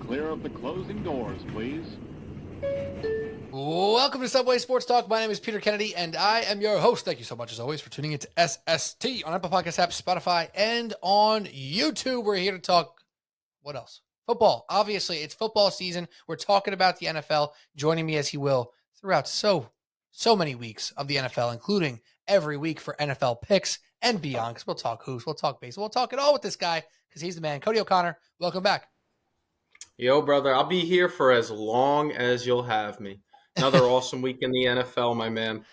clear of the closing doors, please. Welcome to Subway Sports Talk. My name is Peter Kennedy, and I am your host. Thank you so much, as always, for tuning into SST on Apple Podcast app, Spotify, and on YouTube. We're here to talk, what else? Football. Obviously, it's football season. We're talking about the NFL. Joining me as he will throughout so many weeks of the NFL, including every week for NFL picks and beyond, because we'll talk hoops, we'll talk baseball, we'll talk it all with this guy, because he's the man. Cody O'Connor, welcome back. Yo, brother, I'll be here for as long as you'll have me. Another awesome week in the NFL, my man.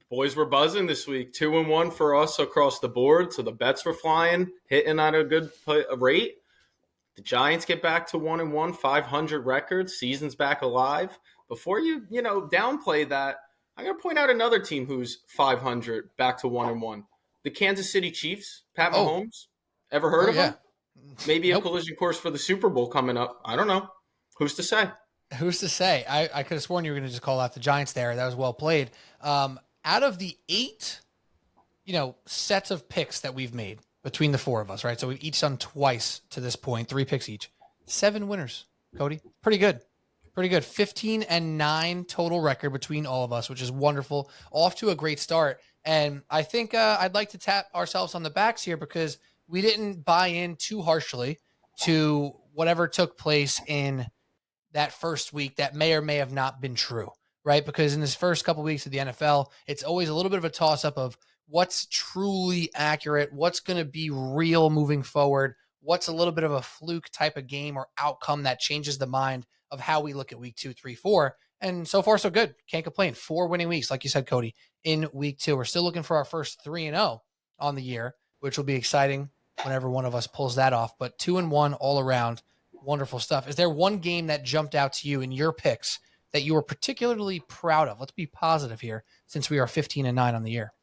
Boys were buzzing this week. 2-1 for us across the board. So the bets were flying, hitting at a good rate. The Giants get back to 1-1, 500 records. Season's back alive. Before you downplay that, I'm going to point out another team who's 500, back to 1-1. The Kansas City Chiefs, Pat Mahomes. Ever heard of him? Maybe a collision course for the Super Bowl coming up. I don't know. Who's to say? Who's to say? I could have sworn you were going to just call out the Giants there. That was well played. Out of the 8, sets of picks that we've made between the 4 of us, right? So we've each done twice to this point, 3 picks each. 7 winners, Cody. Pretty good. 15-9 total record between all of us, which is wonderful. Off to a great start. And I think I'd like to tap ourselves on the backs here because we didn't buy in too harshly to whatever took place in that first week that may or may have not been true, right? Because in this first couple weeks of the NFL, it's always a little bit of a toss-up of what's truly accurate, what's going to be real moving forward, what's a little bit of a fluke type of game or outcome that changes the mind of how we look at week 2, 3, 4. And so far, so good. Can't complain. 4 winning weeks, like you said, Cody, in week 2. We're still looking for our first 3-0 on the year, which will be exciting whenever one of us pulls that off. But 2-1 all around. Wonderful stuff. Is there one game that jumped out to you in your picks that you were particularly proud of? Let's be positive here since we are 15-9 on the year.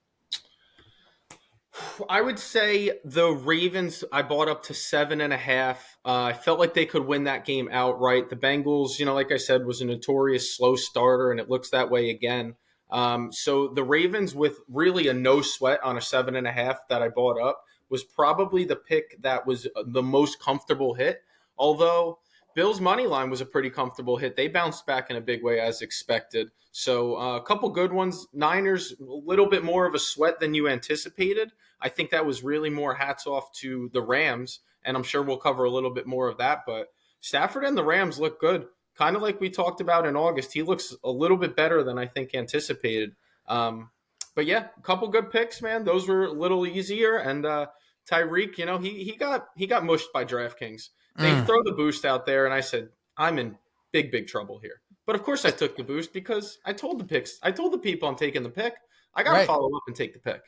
I would say the Ravens, I bought up to 7.5. I felt like they could win that game outright. The Bengals, like I said, was a notorious slow starter, and it looks that way again. So the Ravens with really a no sweat on a 7.5 that I bought up was probably the pick that was the most comfortable hit. Although Bills' money line was a pretty comfortable hit. They bounced back in a big way as expected. So a couple good ones. Niners, a little bit more of a sweat than you anticipated. I think that was really more hats off to the Rams, and I'm sure we'll cover a little bit more of that. But Stafford and the Rams look good. Kind of like we talked about in August. He looks a little bit better than I think anticipated. But yeah, a couple good picks, man. Those were a little easier. And Tyreek, he got mushed by DraftKings. They throw the boost out there, and I said, I'm in big trouble here. But of course I took the boost because I told the people I'm taking the pick. I got to follow up and take the pick.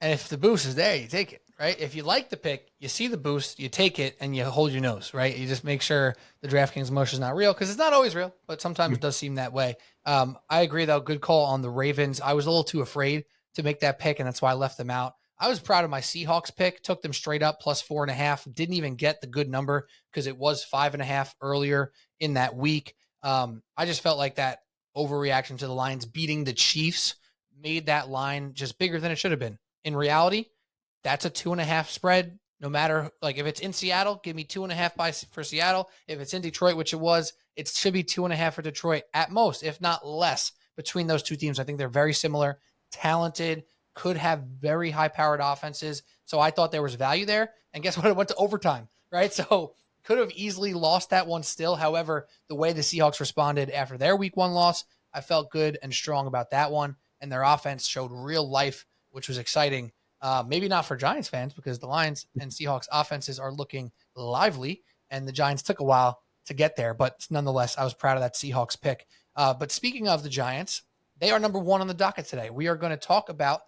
And if the boost is there, you take it, right? If you like the pick, you see the boost, you take it, and you hold your nose, right? You just make sure the DraftKings motion is not real because it's not always real, but sometimes it does seem that way. I agree, though. Good call on the Ravens. I was a little too afraid to make that pick, and that's why I left them out. I was proud of my Seahawks pick, took them straight up plus 4.5. Didn't even get the good number because it was 5.5 earlier in that week. I just felt like that overreaction to the Lions beating the Chiefs made that line just bigger than it should have been. In reality, that's a 2.5 spread. No matter, if it's in Seattle, give me 2.5 for Seattle. If it's in Detroit, which it was, it should be 2.5 for Detroit at most, if not less, between those two teams. I think they're very similar, talented, could have very high-powered offenses. So I thought there was value there. And guess what? It went to overtime, right? So could have easily lost that one still. However, the way the Seahawks responded after their week 1 loss, I felt good and strong about that one. And their offense showed real life, which was exciting. Maybe not for Giants fans because the Lions and Seahawks offenses are looking lively, and the Giants took a while to get there. But nonetheless, I was proud of that Seahawks pick. But speaking of the Giants, they are number 1 on the docket today. We are going to talk about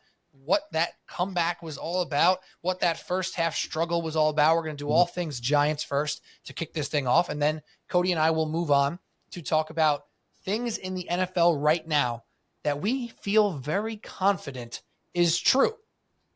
what that comeback was all about, what that first half struggle was all about. We're going to do all things Giants first to kick this thing off. And then Cody and I will move on to talk about things in the NFL right now that we feel very confident is true,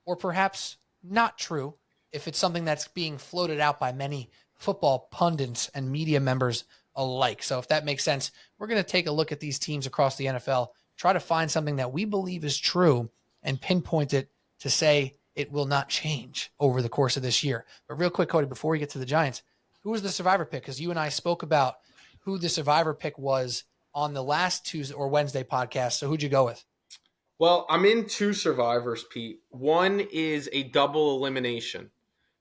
or perhaps not true if it's something that's being floated out by many football pundits and media members alike. So if that makes sense, we're going to take a look at these teams across the NFL, try to find something that we believe is true and pinpoint it to say it will not change over the course of this year. But real quick, Cody, before we get to the Giants, who was the survivor pick? Because you and I spoke about who the survivor pick was on the last Tuesday or Wednesday podcast. So who'd you go with? Well, I'm in two survivors, Pete. One is a double elimination.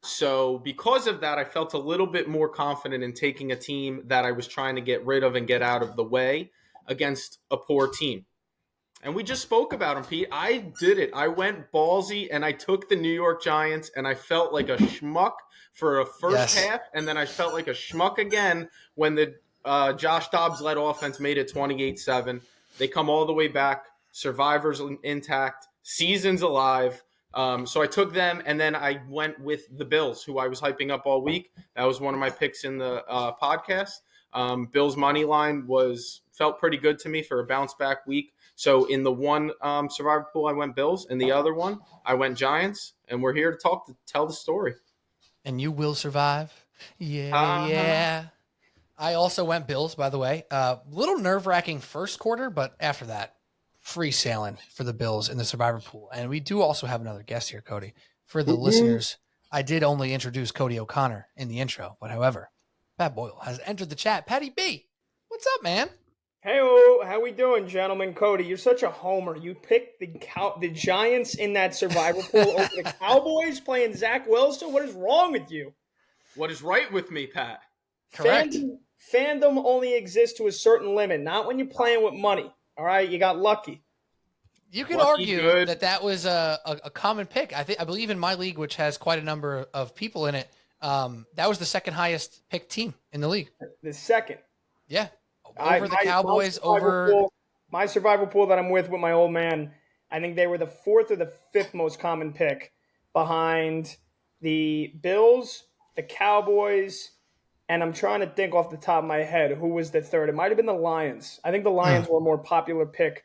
So because of that, I felt a little bit more confident in taking a team that I was trying to get rid of and get out of the way against a poor team. And we just spoke about him, Pete. I did it. I went ballsy and I took the New York Giants, and I felt like a schmuck for a first half, and then I felt like a schmuck again when the Josh Dobbs-led offense made it 28-7. They come all the way back. Survivors intact. Season's alive. So I took them, and then I went with the Bills, who I was hyping up all week. That was one of my picks in the podcast. Bills' money line felt pretty good to me for a bounce-back week. So in the one survivor pool, I went Bills. In the other one, I went Giants. And we're here to tell the story. And you will survive. Yeah. I also went Bills, by the way. Little nerve-wracking first quarter, but after that, free sailing for the Bills in the survivor pool. And we do also have another guest here, Cody. For the listeners, I did only introduce Cody O'Connor in the intro, but however, Pat Boyle has entered the chat. Patty B, what's up, man? Hey, how we doing, gentlemen? Cody, you're such a homer. You picked the Giants in that survivor pool over the Cowboys playing Zach Wilson. What is wrong with you? What is right with me, Pat? Correct. Fandom only exists to a certain limit, not when you're playing with money. All right, you got lucky. You could argue that was a common pick. I believe in my league, which has quite a number of people in it, that was the second highest picked team in the league. The second. Yeah. Over the Cowboys, my survivor pool that I'm with my old man, I think they were the fourth or the fifth most common pick behind the Bills, the Cowboys, and I'm trying to think off the top of my head who was the third. It might have been the Lions. I think the Lions were a more popular pick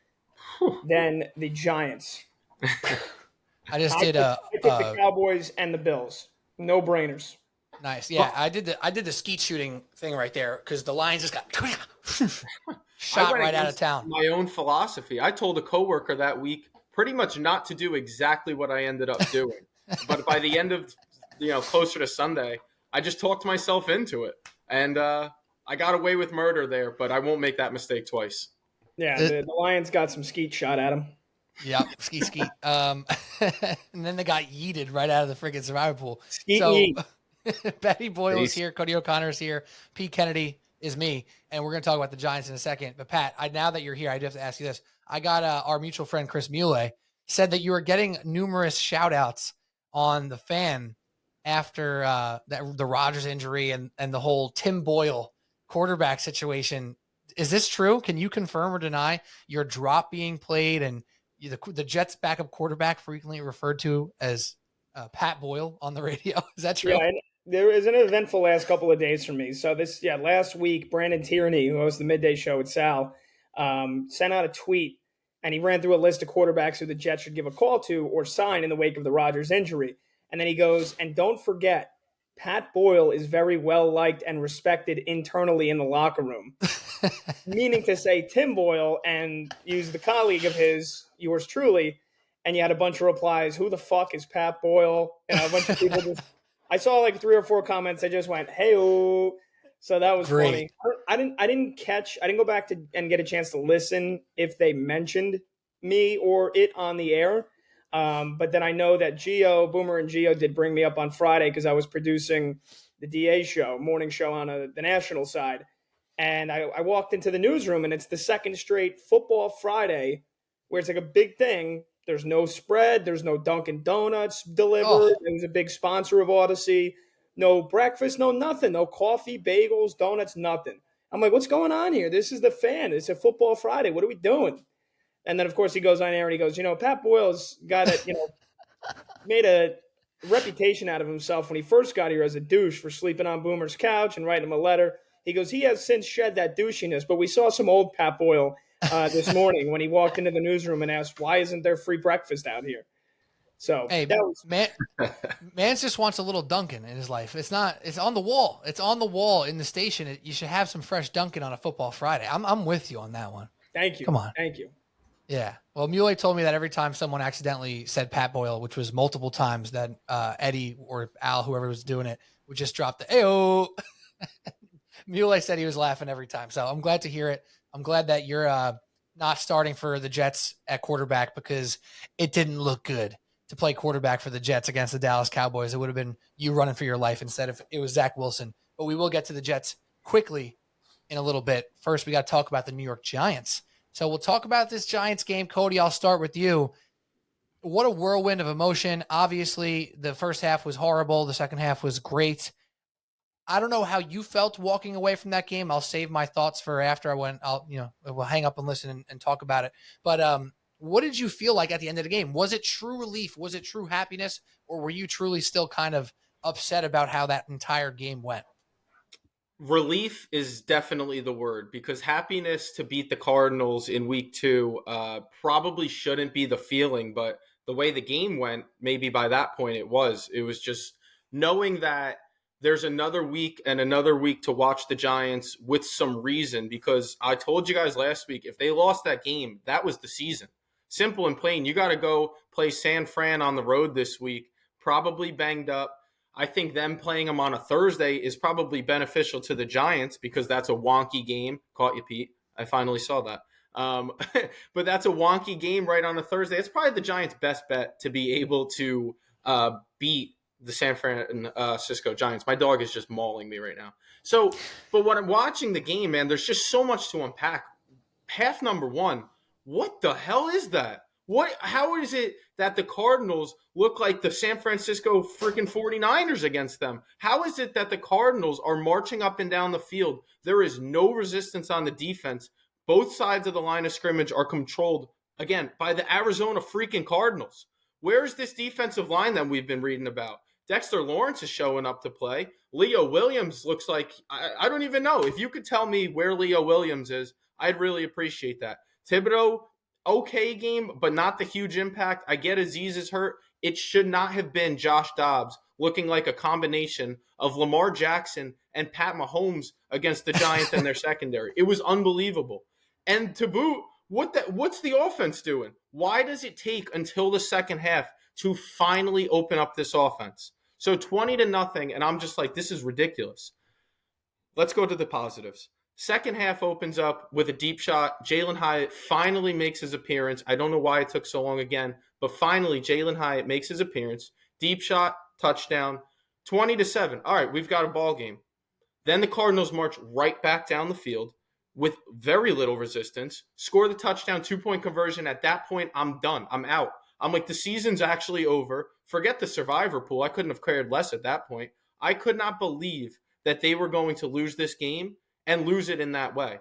than the Giants. I picked the Cowboys and the Bills. No brainers. Nice. Yeah, I did the skeet shooting thing right there because the Lions just got shot right out of town. My own philosophy. I told a coworker that week pretty much not to do exactly what I ended up doing. But by the end of, closer to Sunday, I just talked myself into it. And I got away with murder there, but I won't make that mistake twice. Yeah, the Lions got some skeet shot at them. Yep, skeet. And then they got yeeted right out of the freaking survivor pool. Skeet yeet. Betty Boyle is here. Cody O'Connor is here. Pete Kennedy is me. And we're going to talk about the Giants in a second. But Pat, now that you're here, I do have to ask you this. I got our mutual friend, Chris Muley, said that you were getting numerous shout outs on the fan after the Rodgers injury and the whole Tim Boyle quarterback situation. Is this true? Can you confirm or deny your drop being played and the Jets backup quarterback frequently referred to as Pat Boyle on the radio? Is that true? Yeah, there is an eventful last couple of days for me. So last week, Brandon Tierney, who hosts the midday show with Sal, sent out a tweet, and he ran through a list of quarterbacks who the Jets should give a call to or sign in the wake of the Rodgers injury. And then he goes, and don't forget, Pat Boyle is very well liked and respected internally in the locker room. Meaning to say Tim Boyle, and use the colleague of his, yours truly, and you had a bunch of replies. Who the fuck is Pat Boyle? And a bunch of people just, I saw like 3 or 4 comments. I just went, hey-oh. So that was Great. funny. I didn't go back and get a chance to listen if they mentioned me or it on the air. But then I know that Boomer and Gio did bring me up on Friday because I was producing the DA show, morning show on the national side. And I walked into the newsroom, and it's the second straight Football Friday where it's like a big thing. There's no spread. There's no Dunkin' Donuts delivered. Oh. It was a big sponsor of Odyssey. No breakfast, no nothing. No coffee, bagels, donuts, nothing. I'm like, what's going on here? This is the fan. It's a Football Friday. What are we doing? And then, of course, he goes on air and he goes, Pat Boyle's got made a reputation out of himself when he first got here as a douche for sleeping on Boomer's couch and writing him a letter. He goes, he has since shed that douchiness, but we saw some old Pat Boyle this morning when he walked into the newsroom and asked, why isn't there free breakfast out here? So, hey, Mance just wants a little Dunkin' in his life. It's on the wall. It's on the wall in the station. You should have some fresh Dunkin' on a Football Friday. I'm with you on that one. Thank you. Come on. Thank you. Yeah. Well, Muley told me that every time someone accidentally said Pat Boyle, which was multiple times, that Eddie or Al, whoever was doing it, would just drop the "Ayo." Mule said he was laughing every time. So I'm glad to hear it. I'm glad that you're not starting for the Jets at quarterback because it didn't look good to play quarterback for the Jets against the Dallas Cowboys. It would have been you running for your life instead of it was Zach Wilson. But we will get to the Jets quickly in a little bit. First, we got to talk about the New York Giants. So we'll talk about this Giants game. Cody, I'll start with you. What a whirlwind of emotion. Obviously, the first half was horrible. The second half was great. I don't know how you felt walking away from that game. I'll save my thoughts for after we'll hang up and listen and talk about it. But what did you feel like at the end of the game? Was it true relief? Was it true happiness? Or were you truly still kind of upset about how that entire game went? Relief is definitely the word, because happiness to beat the Cardinals in week 2 probably shouldn't be the feeling, but the way the game went, maybe by that point it was just knowing that there's another week and another week to watch the Giants with some reason, because I told you guys last week, if they lost that game, that was the season. Simple and plain. You got to go play San Fran on the road this week, probably banged up. I think them playing them on a Thursday is probably beneficial to the Giants because that's a wonky game. Caught you, Pete. I finally saw that. But that's a wonky game right on a Thursday. It's probably the Giants' best bet to be able to beat the San Francisco Giants. My dog is just mauling me right now. So, but when I'm watching the game, man, there's just so much to unpack. Half number 1, what the hell is that? How is it that the Cardinals look like the San Francisco freaking 49ers against them? How is it that the Cardinals are marching up and down the field? There is no resistance on the defense. Both sides of the line of scrimmage are controlled, again, by the Arizona freaking Cardinals. Where's this defensive line that we've been reading about? Dexter Lawrence is showing up to play. Leo Williams looks like, I don't even know. If you could tell me where Leo Williams is, I'd really appreciate that. Thibodeau, okay game, but not the huge impact. I get Aziz is hurt. It should not have been Josh Dobbs looking like a combination of Lamar Jackson and Pat Mahomes against the Giants and their secondary. It was unbelievable. And to boot, what's the offense doing? Why does it take until the second half to finally open up this offense? So 20-0, and I'm just like, this is ridiculous. Let's go to the positives. Second half opens up with a deep shot. Jalen Hyatt finally makes his appearance. I don't know why it took so long again, but finally Jalen Hyatt makes his appearance. Deep shot, touchdown, 20-7. All right, we've got a ball game. Then the Cardinals march right back down the field with very little resistance, score the touchdown, 2-point conversion. At that point, I'm done. I'm out. I'm like, the season's actually over. Forget the survivor pool. I couldn't have cared less at that point. I could not believe that they were going to lose this game and lose it in that way.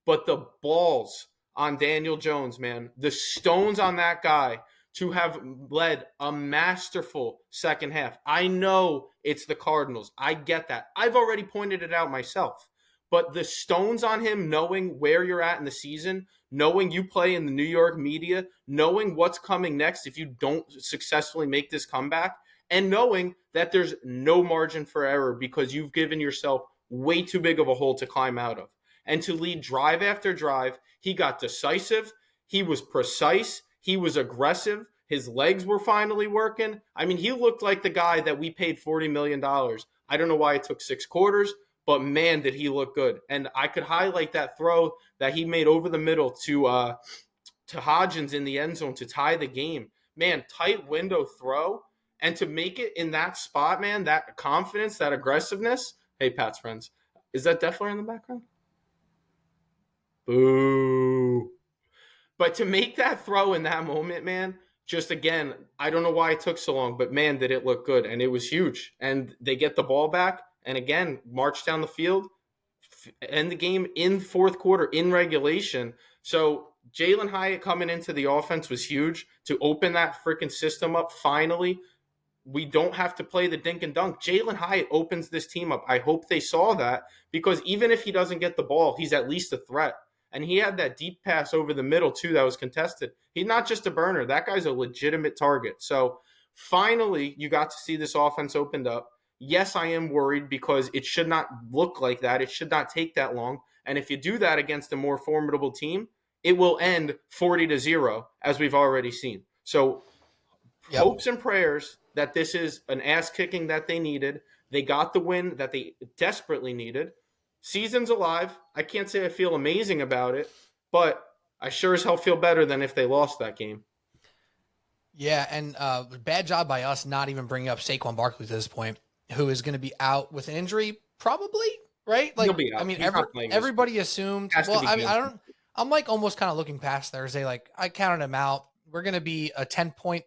But the balls on Daniel Jones, man, the stones on that guy to have led a masterful second half. I know it's the Cardinals. I get that. I've already pointed it out myself. But the stones on him, knowing where you're at in the season, knowing you play in the New York media, knowing what's coming next if you don't successfully make this comeback, and knowing that there's no margin for error because you've given yourself way too big of a hole to climb out of. And to lead drive after drive, he got decisive, he was precise, he was aggressive, his legs were finally working. I mean, he looked like the guy that we paid $40 million. I don't know why it took 6 quarters, but man, did he look good. And I could highlight that throw that he made over the middle to Hodgins in the end zone to tie the game. Man, tight window throw. And to make it in that spot, man, that confidence, that aggressiveness. Hey, Pat's friends. Is that Defler in the background? Boo. But to make that throw in that moment, man, just again, I don't know why it took so long, but man, did it look good. And it was huge. And they get the ball back. And again, march down the field, end the game in fourth quarter in regulation. So Jalen Hyatt coming into the offense was huge to open that freaking system up finally. We don't have to play the dink and dunk. Jalen Hyatt opens this team up. I hope they saw that because even if he doesn't get the ball, he's at least a threat. And he had that deep pass over the middle, too, that was contested. He's not just a burner. That guy's a legitimate target. So finally, you got to see this offense opened up. Yes, I am worried because it should not look like that. It should not take that long. And if you do that against a more formidable team, it will end 40-0, as we've already seen. So hopes and prayers that this is an ass kicking that they needed, They got the win that they desperately needed. Season's alive. I can't say I feel amazing about it, but I sure as hell feel better than if they lost that game. Yeah, and bad job by us not even bringing up Saquon Barkley to this point, who is going to be out with an injury, probably, right? He'll Like, be out. I mean, He's not playing this everybody assumed. Has to Well, be I game. don't. I'm like almost kind of looking past Thursday. Like, I counted him out. We're going to be a 10-point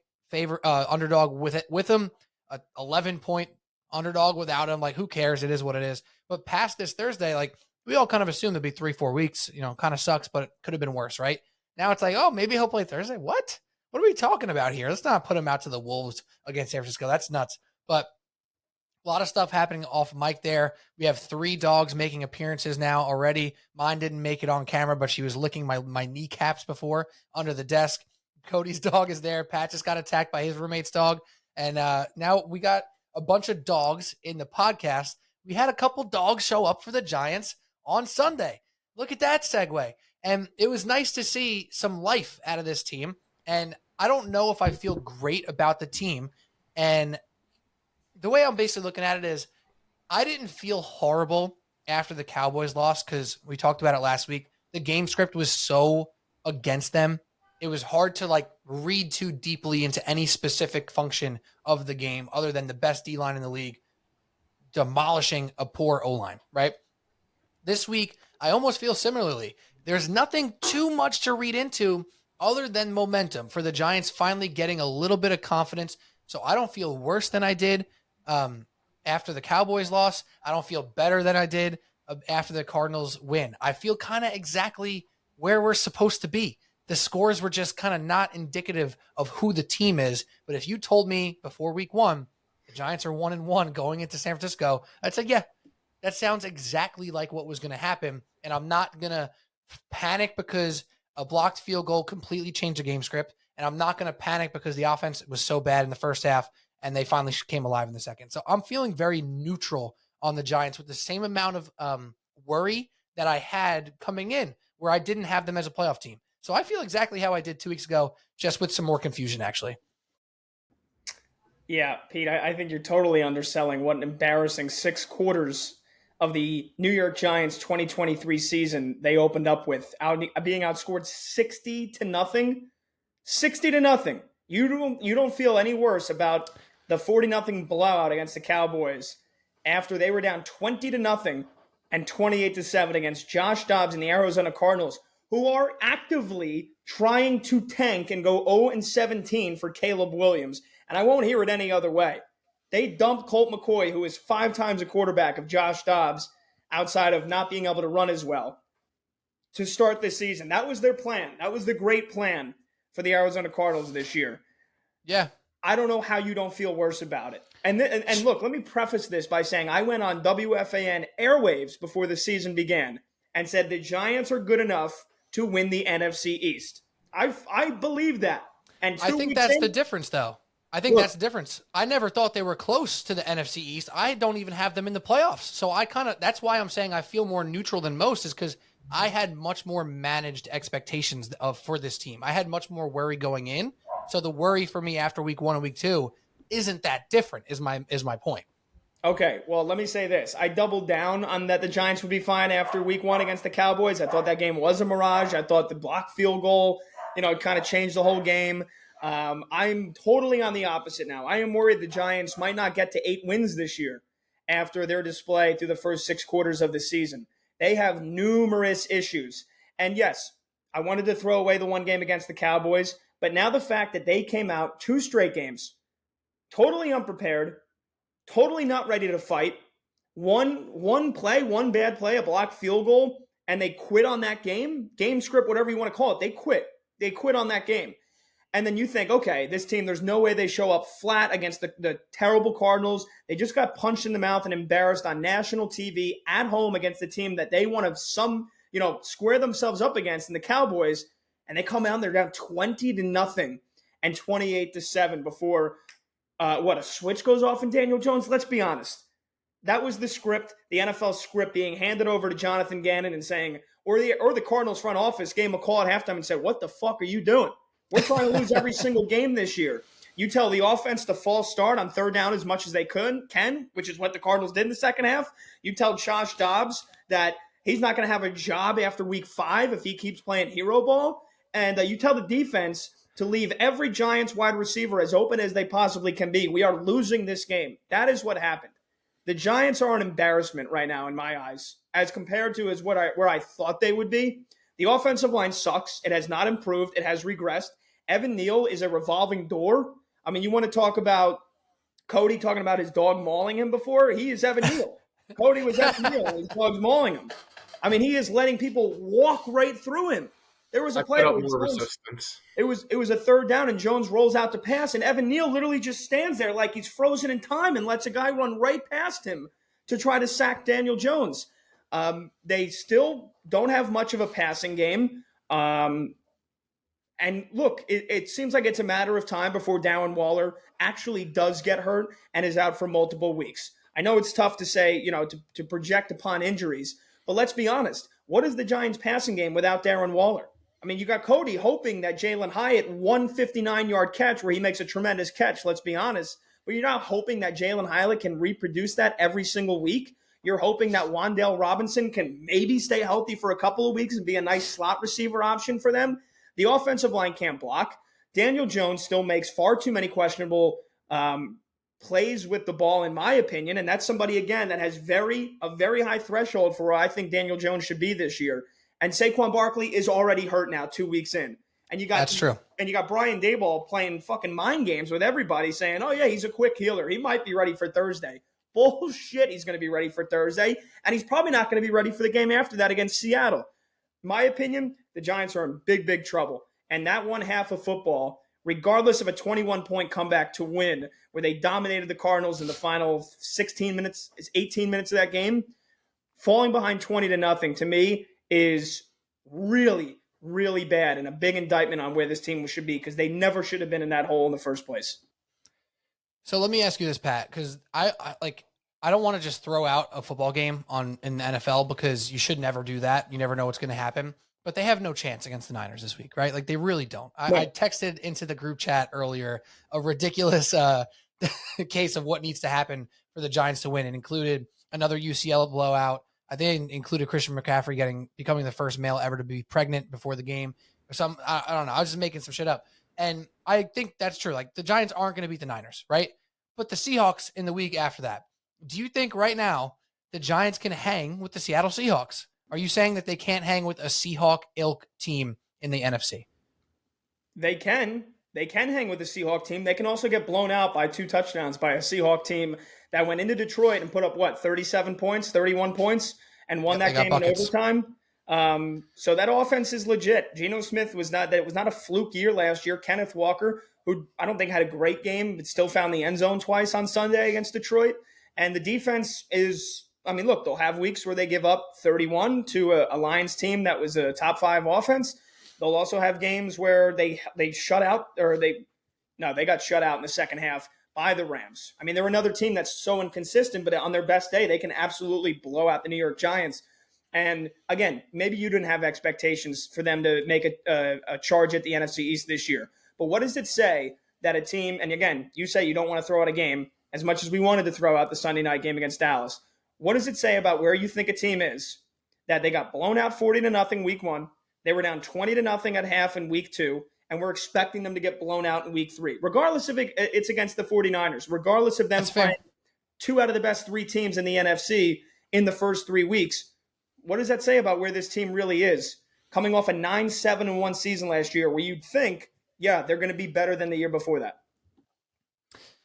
underdog with him, a 11-point underdog without him. Like, who cares? It is what it is. But past this Thursday, like, we all kind of assumed it'd be 3-4 weeks. You know, kind of sucks, but it could have been worse, right? Now it's like, oh, maybe he'll play Thursday. What? What are we talking about here? Let's not put him out to the Wolves against San Francisco. That's nuts. But a lot of stuff happening off mic there. We have 3 dogs making appearances now already. Mine didn't make it on camera, but she was licking my kneecaps before under the desk. Cody's dog is there. Pat just got attacked by his roommate's dog. And now we got a bunch of dogs in the podcast. We had a couple dogs show up for the Giants on Sunday. Look at that segue. And it was nice to see some life out of this team. And I don't know if I feel great about the team. And the way I'm basically looking at it is I didn't feel horrible after the Cowboys lost because we talked about it last week. The game script was so against them. It was hard to like read too deeply into any specific function of the game other than the best D-line in the league demolishing a poor O-line, right? This week, I almost feel similarly. There's nothing too much to read into other than momentum for the Giants finally getting a little bit of confidence. So I don't feel worse than I did after the Cowboys loss. I don't feel better than I did after the Cardinals win. I feel kind of exactly where we're supposed to be. The scores were just kind of not indicative of who the team is. But if you told me before week 1, the Giants are 1-1 going into San Francisco, I'd say, yeah, that sounds exactly like what was going to happen. And I'm not going to panic because a blocked field goal completely changed the game script. And I'm not going to panic because the offense was so bad in the first half and they finally came alive in the second. So I'm feeling very neutral on the Giants with the same amount of worry that I had coming in where I didn't have them as a playoff team. So I feel exactly how I did 2 weeks ago, just with some more confusion, actually. Yeah, Pete, I think you're totally underselling what an embarrassing 6 quarters of the New York Giants 2023 season they opened up with, being outscored 60-0. 60-0. You don't feel any worse about the 40-0 blowout against the Cowboys after they were down 20-0 and 28-7 against Josh Dobbs and the Arizona Cardinals, who are actively trying to tank and go 0-17 for Caleb Williams. And I won't hear it any other way. They dumped Colt McCoy, who is 5 times a quarterback of Josh Dobbs, outside of not being able to run as well, to start this season. That was their plan. That was the great plan for the Arizona Cardinals this year. Yeah. I don't know how you don't feel worse about it. And look, let me preface this by saying I went on WFAN airwaves before the season began and said the Giants are good enough to win the NFC East. I believe that. And I think that's the difference, though. I think that's the difference. I never thought they were close to the NFC East. I don't even have them in the playoffs. So that's why I'm saying I feel more neutral than most, is because I had much more managed expectations for this team. I had much more worry going in. So the worry for me after week 1 and week 2 isn't that different, is my point. Okay, well, let me say this. I doubled down on that the Giants would be fine after week 1 against the Cowboys. I thought that game was a mirage. I thought the blocked field goal, kind of changed the whole game. I'm totally on the opposite now. I am worried the Giants might not get to 8 wins this year after their display through the first 6 quarters of the season. They have numerous issues. And yes, I wanted to throw away the one game against the Cowboys, but now the fact that they came out 2 straight games, totally unprepared, totally not ready to fight, one bad play, a blocked field goal, and they quit on that game script, whatever you want to call it, they quit. They quit on that game. And then you think, okay, this team, there's no way they show up flat against the terrible Cardinals. They just got punched in the mouth and embarrassed on national TV at home against the team that they want to square themselves up against in the Cowboys. And they come out and they're down 20-0 and 28-7 before a switch goes off in Daniel Jones. Let's be honest. That was the script, the NFL script being handed over to Jonathan Gannon and saying, or the Cardinals front office gave him a call at halftime and said, what the fuck are you doing? We're trying to lose every single game this year. You tell the offense to false start on third down as much as they can, which is what the Cardinals did in the second half. You tell Josh Dobbs that he's not going to have a job after week 5 if he keeps playing hero ball. And you tell the defense to leave every Giants wide receiver as open as they possibly can be. We are losing this game. That is what happened. The Giants are an embarrassment right now in my eyes, as compared to where I thought they would be. The offensive line sucks. It has not improved. It has regressed. Evan Neal is a revolving door. I mean, you want to talk about Cody talking about his dog mauling him before? He is Evan Neal. Cody was Evan Neal. His dog's mauling him. I mean, he is letting people walk right through him. There was a play where it was a third down, and Jones rolls out to pass, and Evan Neal literally just stands there like he's frozen in time and lets a guy run right past him to try to sack Daniel Jones. They still don't have much of a passing game. And look, it seems like it's a matter of time before Darren Waller actually does get hurt and is out for multiple weeks. I know it's tough to say, to project upon injuries, but let's be honest. What is the Giants' passing game without Darren Waller? I mean, you got Cody hoping that Jalen Hyatt 159-yard catch where he makes a tremendous catch, let's be honest. But you're not hoping that Jalen Hyatt can reproduce that every single week. You're hoping that Wan'Dale Robinson can maybe stay healthy for a couple of weeks and be a nice slot receiver option for them. The offensive line can't block. Daniel Jones still makes far too many questionable plays with the ball, in my opinion. And that's somebody, again, that has a very high threshold for where I think Daniel Jones should be this year. And Saquon Barkley is already hurt now 2 weeks in. And that's true. And you got Brian Daboll playing fucking mind games with everybody saying, oh, yeah, he's a quick healer. He might be ready for Thursday. Bullshit, he's going to be ready for Thursday. And he's probably not going to be ready for the game after that against Seattle. In my opinion, the Giants are in big, big trouble. And that one half of football, regardless of a 21-point comeback to win, where they dominated the Cardinals in the final 18 minutes of that game, falling behind 20-0 to me is really, really bad and a big indictment on where this team should be, because they never should have been in that hole in the first place. So let me ask you this, Pat, because I don't want to just throw out a football game in the NFL, because you should never do that. You never know what's going to happen. But they have no chance against the Niners this week, right? Like, they really don't. I texted into the group chat earlier a ridiculous case of what needs to happen for the Giants to win. It included another UCL blowout. I think it included Christian McCaffrey becoming the first male ever to be pregnant before the game or something. I don't know. I was just making some shit up. And I think that's true. Like, the Giants aren't going to beat the Niners, right? But the Seahawks in the week after that. Do you think right now the Giants can hang with the Seattle Seahawks? Are you saying that they can't hang with a Seahawk ilk team in the NFC? They can. They can hang with the Seahawk team. They can also get blown out by 2 touchdowns by a Seahawk team that went into Detroit and put up, 37 points, 31 points, and won that game in overtime. So that offense is legit. Geno Smith was not a fluke year last year. Kenneth Walker, who I don't think had a great game, but still found the end zone twice on Sunday against Detroit. And the defense is, look, they'll have weeks where they give up 31 to a Lions team that was a top 5 offense. They'll also have games where they shut out, or they got shut out in the second half by the Rams. They're another team that's so inconsistent, but on their best day, they can absolutely blow out the New York Giants. And again, maybe you didn't have expectations for them to make a charge at the NFC East this year. But what does it say that a team, and again, you say you don't want to throw out a game as much as we wanted to throw out the Sunday night game against Dallas. What does it say about where you think a team is that they got blown out 40-0 week 1? They were down 20-0 at half in week 2, and we're expecting them to get blown out in week 3, regardless if it's against the 49ers, regardless of them playing 2 out of the best 3 teams in the NFC in the first 3 weeks. What does that say about where this team really is? Coming off a 9-7-1 season last year, where you'd think, yeah, they're going to be better than the year before that.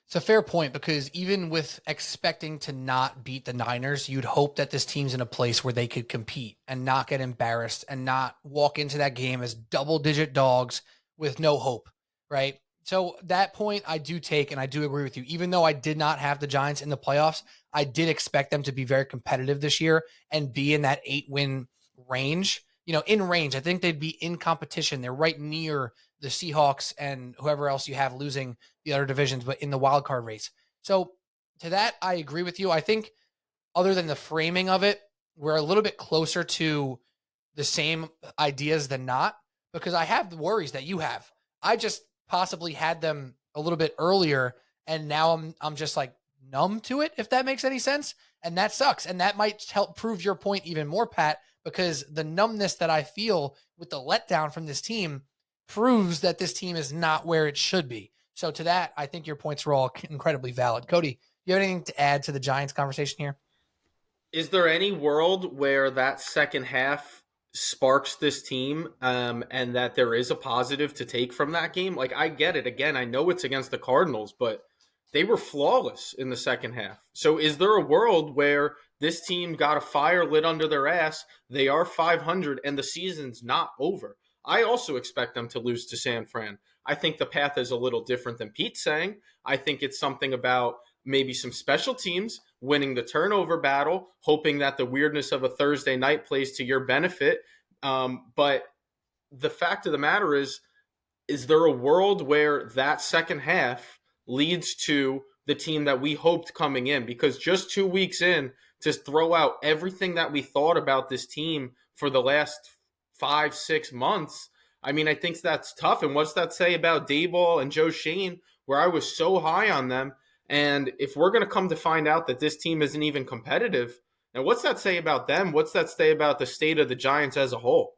It's a fair point, because even with expecting to not beat the Niners, you'd hope that this team's in a place where they could compete and not get embarrassed and not walk into that game as double-digit dogs with no hope, right? So that point I do take, and I do agree with you. Even though I did not have the Giants in the playoffs, I did expect them to be very competitive this year and be in that 8-win range. In range, I think they'd be in competition. They're right near the Seahawks and whoever else you have losing the other divisions, but in the wild card race. So to that, I agree with you. I think other than the framing of it, we're a little bit closer to the same ideas than not, because I have the worries that you have. I just possibly had them a little bit earlier, and now I'm just like numb to it, if that makes any sense. And that sucks. And that might help prove your point even more, Pat, because the numbness that I feel with the letdown from this team proves that this team is not where it should be. So to that, I think your points were all incredibly valid. Cody, do you have anything to add to the Giants conversation here? Is there any world where that second half sparks this team and that there is a positive to take from that game? Like, I get it. Again, I know it's against the Cardinals, but they were flawless in the second half. So is there a world where this team got a fire lit under their ass, they are 500, and the season's not over? I also expect them to lose to San Fran. I think the path is a little different than Pete's saying. I think it's something about maybe some special teams winning the turnover battle, hoping that the weirdness of a Thursday night plays to your benefit. But the fact of the matter is there a world where that second half leads to the team that we hoped coming in? Because just 2 weeks in, to throw out everything that we thought about this team for the last 5-6 months, I mean, I think that's tough. And what's that say about Daboll and Joe Shane, where I was so high on them? And if we're going to come to find out that this team isn't even competitive, now what's that say about them? What's that say about the state of the Giants as a whole?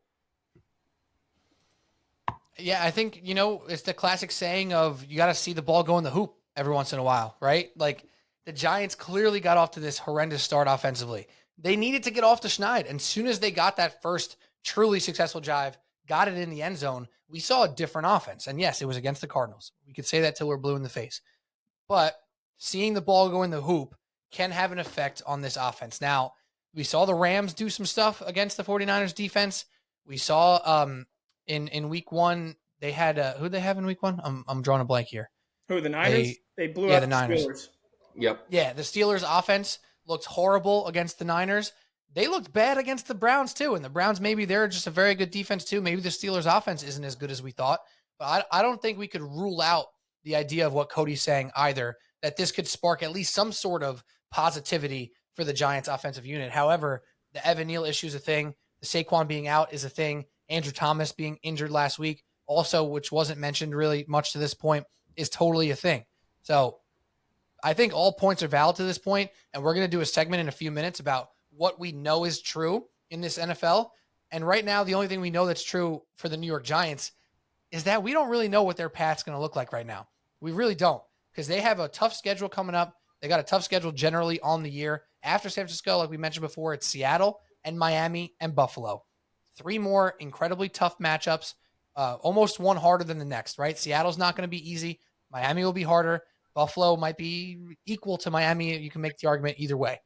Yeah, I think, it's the classic saying of you got to see the ball go in the hoop every once in a while, right? Like the Giants clearly got off to this horrendous start offensively. They needed to get off the schneid. And as soon as they got that first truly successful drive, got it in the end zone, we saw a different offense. And yes, it was against the Cardinals. We could say that till we're blue in the face. But seeing the ball go in the hoop can have an effect on this offense. Now, we saw the Rams do some stuff against the 49ers defense. We saw in week one, they had who'd they have in week one? I'm drawing a blank here. Who, the Niners? They blew out the Niners. Steelers. Yep. Yeah, the Steelers offense looked horrible against the Niners. They looked bad against the Browns too. And the Browns, maybe they're just a very good defense too. Maybe the Steelers offense isn't as good as we thought. But I don't think we could rule out the idea of what Cody's saying either, that this could spark at least some sort of positivity for the Giants offensive unit. However, the Evan Neal issue is a thing. The Saquon being out is a thing. Andrew Thomas being injured last week also, which wasn't mentioned really much to this point, is totally a thing. So I think all points are valid to this point, and we're going to do a segment in a few minutes about what we know is true in this NFL. And right now, the only thing we know that's true for the New York Giants is that we don't really know what their path's going to look like right now. We really don't, because they have a tough schedule coming up. They got a tough schedule generally on the year. After San Francisco, like we mentioned before, it's Seattle and Miami and Buffalo. 3 more incredibly tough matchups, almost one harder than the next, right? Seattle's not going to be easy. Miami will be harder. Buffalo might be equal to Miami. You can make the argument either way.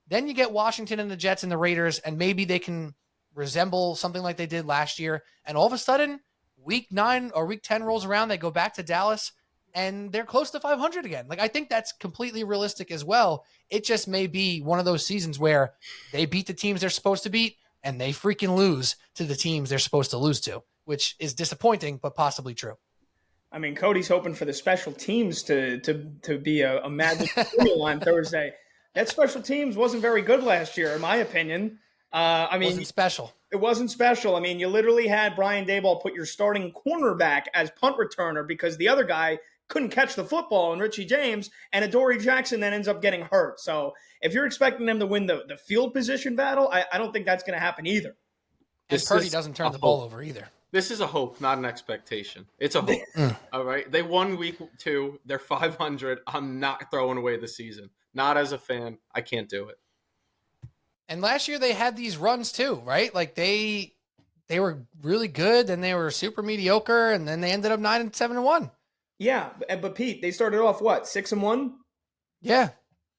Then you get Washington and the Jets and the Raiders, and maybe they can resemble something like they did last year. And all of a sudden, week 9 or week 10 rolls around, they go back to Dallas, and they're close to 500 again. Like, I think that's completely realistic as well. It just may be one of those seasons where they beat the teams they're supposed to beat, and they freaking lose to the teams they're supposed to lose to, which is disappointing, but possibly true. I mean, Cody's hoping for the special teams to be a magic formula on Thursday. That special teams wasn't very good last year, in my opinion. I mean, wasn't special. It wasn't special. I mean, you literally had Brian Daboll put your starting cornerback as punt returner because the other guy couldn't catch the football, and Richie James, and Adoree Jackson then ends up getting hurt. So if you're expecting them to win the field position battle, I don't think that's going to happen either. And Purdy doesn't turn the ball over either. This is a hope, not an expectation. It's a hope. All right. They won week 2. They're 500. I'm not throwing away the season. Not as a fan. I can't do it. And last year they had these runs too, right? Like they were really good, then they were super mediocre, and then they ended up 9-7-1. Yeah, but Pete, they started off what, 6-1? Yeah.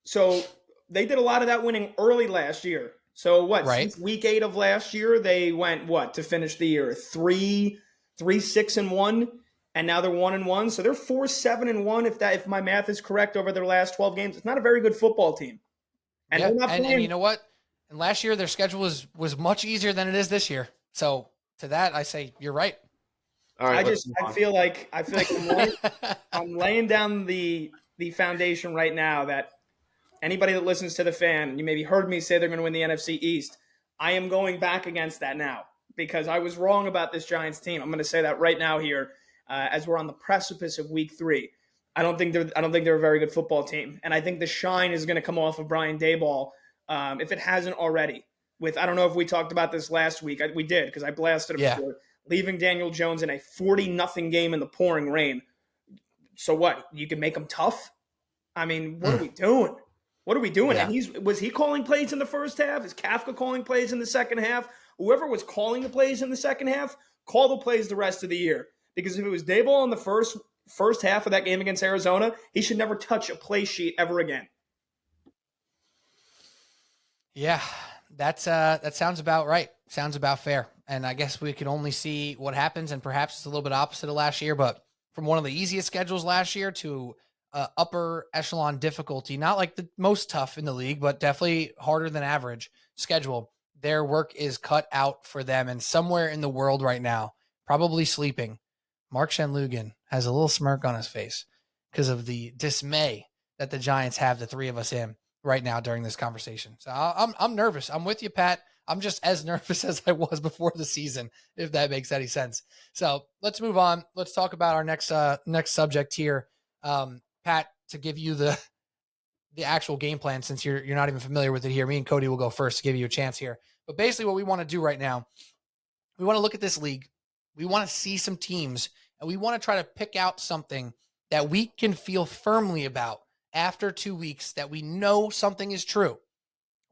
So they did a lot of that winning early last year. So what? Right. Since week 8 of last year, they went what to finish the year? 3-6-1, and now they're 1-1. So they're 4-7-1 if my math is correct over their last 12 games. It's not a very good football team. And yeah. they're not playing. And you know what? And last year their schedule was much easier than it is this year. So to that I say you're right. All right. I feel like I'm laying down the foundation right now that anybody that listens to the fan, and you maybe heard me say they're going to win the NFC East, I am going back against that now because I was wrong about this Giants team. I'm going to say that right now here as we're on the precipice of week 3. I don't think they're a very good football team, and I think the shine is going to come off of Brian Daboll if it hasn't already. With I don't know if we talked about this last week. We did because I blasted him for leaving Daniel Jones in a 40-0 game in the pouring rain. So what? You can make him tough? I mean, what are we doing? What are we doing? Yeah. And was he calling plays in the first half? Is Kafka calling plays in the second half? Whoever was calling the plays in the second half, call the plays the rest of the year. Because if it was Daboll in the first half of that game against Arizona, he should never touch a play sheet ever again. Yeah, that sounds about right. Sounds about fair. And I guess we can only see what happens, and perhaps it's a little bit opposite of last year, but from one of the easiest schedules last year to upper echelon difficulty, not like the most tough in the league, but definitely harder than average schedule. Their work is cut out for them. And somewhere in the world right now, probably sleeping, Mark Shanlugan has a little smirk on his face because of the dismay that the Giants have the three of us in right now during this conversation. So I'm nervous. I'm with you, Pat. I'm just as nervous as I was before the season, if that makes any sense. So let's move on. Let's talk about our next subject here. Pat, to give you the actual game plan, since you're not even familiar with it here, me and Cody will go first to give you a chance here. But basically what we want to do right now, we want to look at this league. We want to see some teams, and we want to try to pick out something that we can feel firmly about after 2 weeks that we know something is true.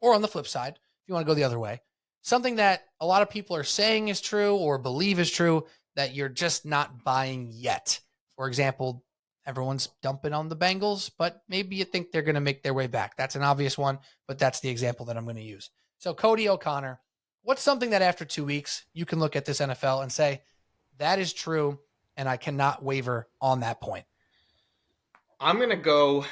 Or on the flip side, if you want to go the other way, something that a lot of people are saying is true or believe is true that you're just not buying yet. For example, everyone's dumping on the Bengals, but maybe you think they're going to make their way back. That's an obvious one, but that's the example that I'm going to use. So Cody O'Connor, what's something that after 2 weeks you can look at this NFL and say, that is true, and I cannot waver on that point? I'm going to go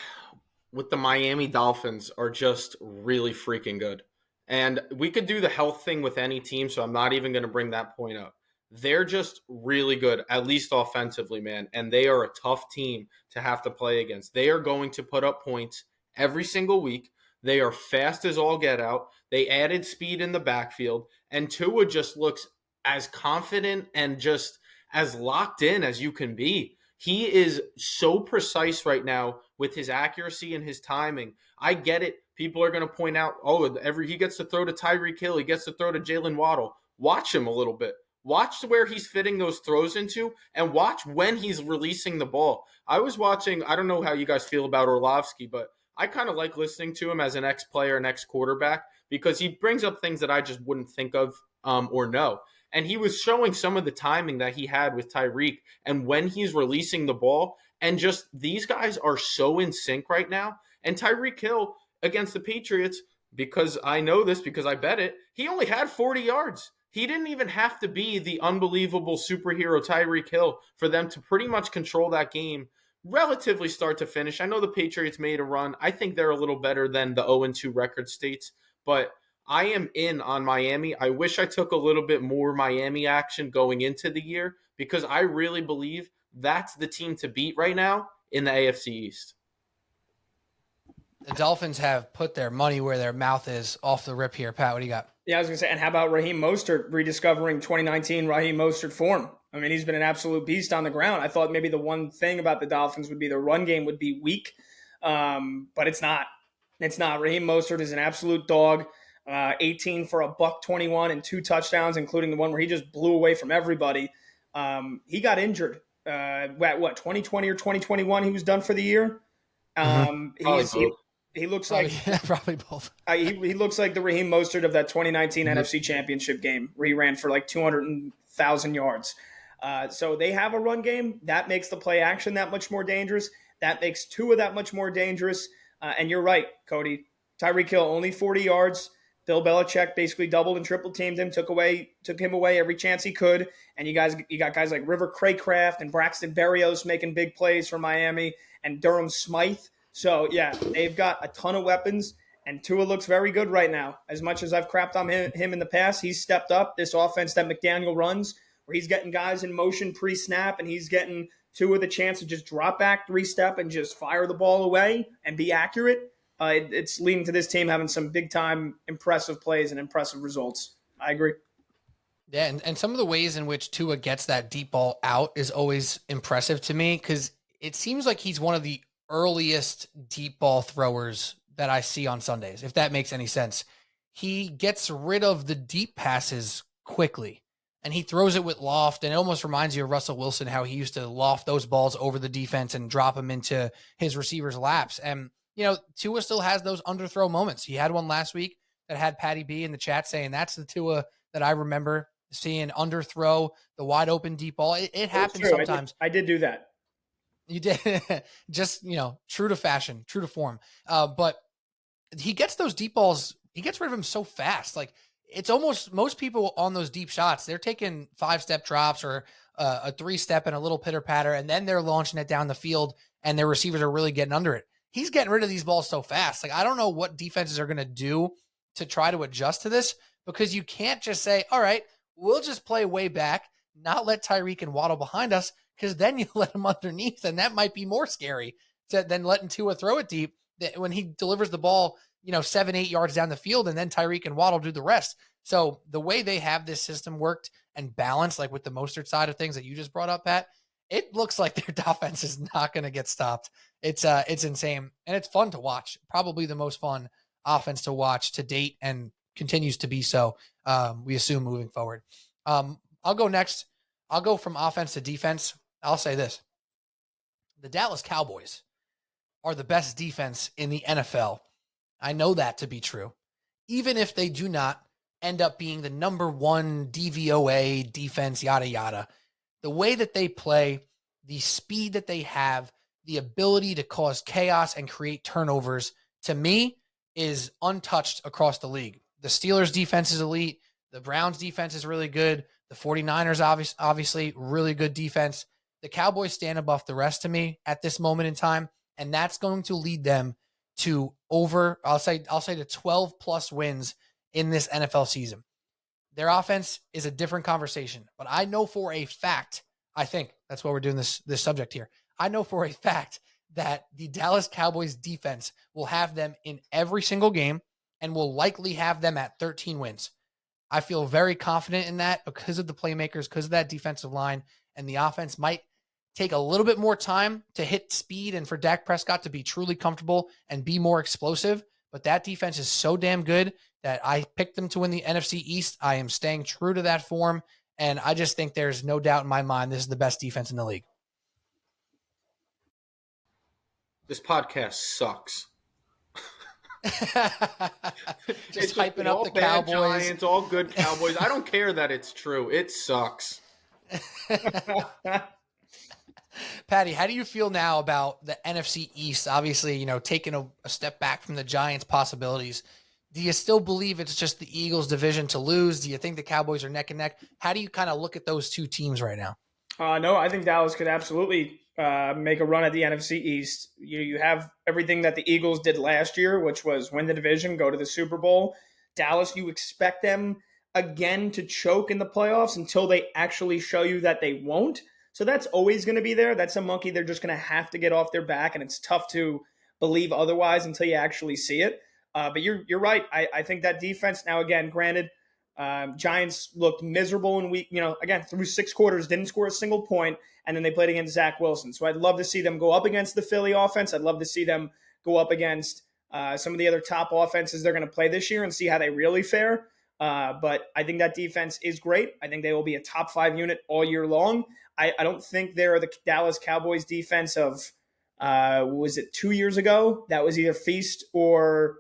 with the Miami Dolphins are just really freaking good. And we could do the health thing with any team, so I'm not even going to bring that point up. They're just really good, at least offensively, man. And they are a tough team to have to play against. They are going to put up points every single week. They are fast as all get out. They added speed in the backfield. And Tua just looks as confident and just as locked in as you can be. He is so precise right now with his accuracy and his timing. I get it. People are going to point out, he gets to throw to Tyreek Hill. He gets to throw to Jalen Waddle. Watch him a little bit. Watch where he's fitting those throws into, and watch when he's releasing the ball. I was watching, I don't know how you guys feel about Orlovsky, but I kind of like listening to him as an ex-player, an ex-quarterback, because he brings up things that I just wouldn't think of or know. And he was showing some of the timing that he had with Tyreek and when he's releasing the ball. And just these guys are so in sync right now. And Tyreek Hill against the Patriots, because I know this because I bet it, he only had 40 yards. He didn't even have to be the unbelievable superhero Tyreek Hill for them to pretty much control that game relatively start to finish. I know the Patriots made a run. I think they're a little better than the 0-2 record states, but I am in on Miami. I wish I took a little bit more Miami action going into the year because I really believe that's the team to beat right now in the AFC East. The Dolphins have put their money where their mouth is off the rip here. Pat, what do you got? Yeah, I was going to say, and how about Raheem Mostert rediscovering 2019 Raheem Mostert form? I mean, he's been an absolute beast on the ground. I thought maybe the one thing about the Dolphins would be their run game would be weak, but it's not. It's not. Raheem Mostert is an absolute dog. 18 for $121 and 2 touchdowns, including the one where he just blew away from everybody. He got injured at 2020 or 2021. He was done for the year. He looks like probably both. He looks like the Raheem Mostert of that 2019 NFC Championship game where he ran for like 200,000 yards. So they have a run game that makes the play action that much more dangerous. That makes Tua that much more dangerous. And you're right, Cody. Tyreek Hill only 40 yards. Bill Belichick basically doubled and triple teamed him, took him away every chance he could. And you got guys like River Craycraft and Braxton Berrios making big plays for Miami and Durham Smythe. So, yeah, they've got a ton of weapons, and Tua looks very good right now. As much as I've crapped on him in the past, he's stepped up this offense that McDaniel runs, where he's getting guys in motion pre-snap, and he's getting Tua the chance to just drop back 3-step and just fire the ball away and be accurate. It's leading to this team having some big-time impressive plays and impressive results. I agree. Yeah, and some of the ways in which Tua gets that deep ball out is always impressive to me because it seems like he's one of the earliest deep ball throwers that I see on Sundays, if that makes any sense. He gets rid of the deep passes quickly and he throws it with loft. And it almost reminds you of Russell Wilson, how he used to loft those balls over the defense and drop them into his receivers' laps. And, Tua still has those underthrow moments. He had one last week that had Patty B in the chat saying that's the Tua that I remember seeing underthrow the wide open deep ball. It happens sometimes. I did do that. You did. Just, true to fashion, true to form. But he gets those deep balls. He gets rid of them so fast. Like, it's almost, most people on those deep shots, they're taking 5-step drops or a 3-step and a little pitter patter, and then they're launching it down the field and their receivers are really getting under it. He's getting rid of these balls so fast. Like, I don't know what defenses are going to do to try to adjust to this, because you can't just say, all right, we'll just play way back, not let Tyreek and Waddle behind us, because then you let him underneath, and that might be more scary than letting Tua throw it deep when he delivers the ball, 7-8 yards down the field, and then Tyreek and Waddle do the rest. So the way they have this system worked and balanced, like with the Mostert side of things that you just brought up, Pat, it looks like their offense is not going to get stopped. It's insane, and it's fun to watch. Probably the most fun offense to watch to date, and continues to be so. We assume moving forward. I'll go next. I'll go from offense to defense. I'll say this: the Dallas Cowboys are the best defense in the NFL. I know that to be true, even if they do not end up being the number one DVOA defense, yada, yada. The way that they play, the speed that they have, the ability to cause chaos and create turnovers, to me, is untouched across the league. The Steelers defense is elite. The Browns defense is really good. The 49ers, obviously, really good defense. The Cowboys stand above the rest to me at this moment in time, and that's going to lead them to I'll say to 12 plus wins in this NFL season. Their offense is a different conversation, but I know for a fact, I think that's why we're doing this subject here. I know for a fact that the Dallas Cowboys defense will have them in every single game and will likely have them at 13 wins. I feel very confident in that because of the playmakers, because of that defensive line, and the offense might take a little bit more time to hit speed and for Dak Prescott to be truly comfortable and be more explosive. But that defense is so damn good that I picked them to win the NFC East. I am staying true to that form, and I just think there's no doubt in my mind this is the best defense in the league. This podcast sucks. Just hyping up the bad Cowboys. Giants, all good Cowboys. I don't care that it's true. It sucks. Patty, how do you feel now about the NFC East? Obviously, taking a step back from the Giants' possibilities. Do you still believe it's just the Eagles' division to lose? Do you think the Cowboys are neck and neck? How do you kind of look at those two teams right now? No, I think Dallas could absolutely make a run at the NFC East. You have everything that the Eagles did last year, which was win the division, go to the Super Bowl. Dallas, you expect them again to choke in the playoffs until they actually show you that they won't. So that's always going to be there. That's a monkey they're just going to have to get off their back, and it's tough to believe otherwise until you actually see it. But you're right. I think that defense, now again, granted, Giants looked miserable in week, again, through 6 quarters, didn't score a single point, and then they played against Zach Wilson. So I'd love to see them go up against the Philly offense. I'd love to see them go up against some of the other top offenses they're going to play this year and see how they really fare. But I think that defense is great. I think they will be a top 5 unit all year long. I don't think they're the Dallas Cowboys defense of, was it 2 years ago? That was either feast or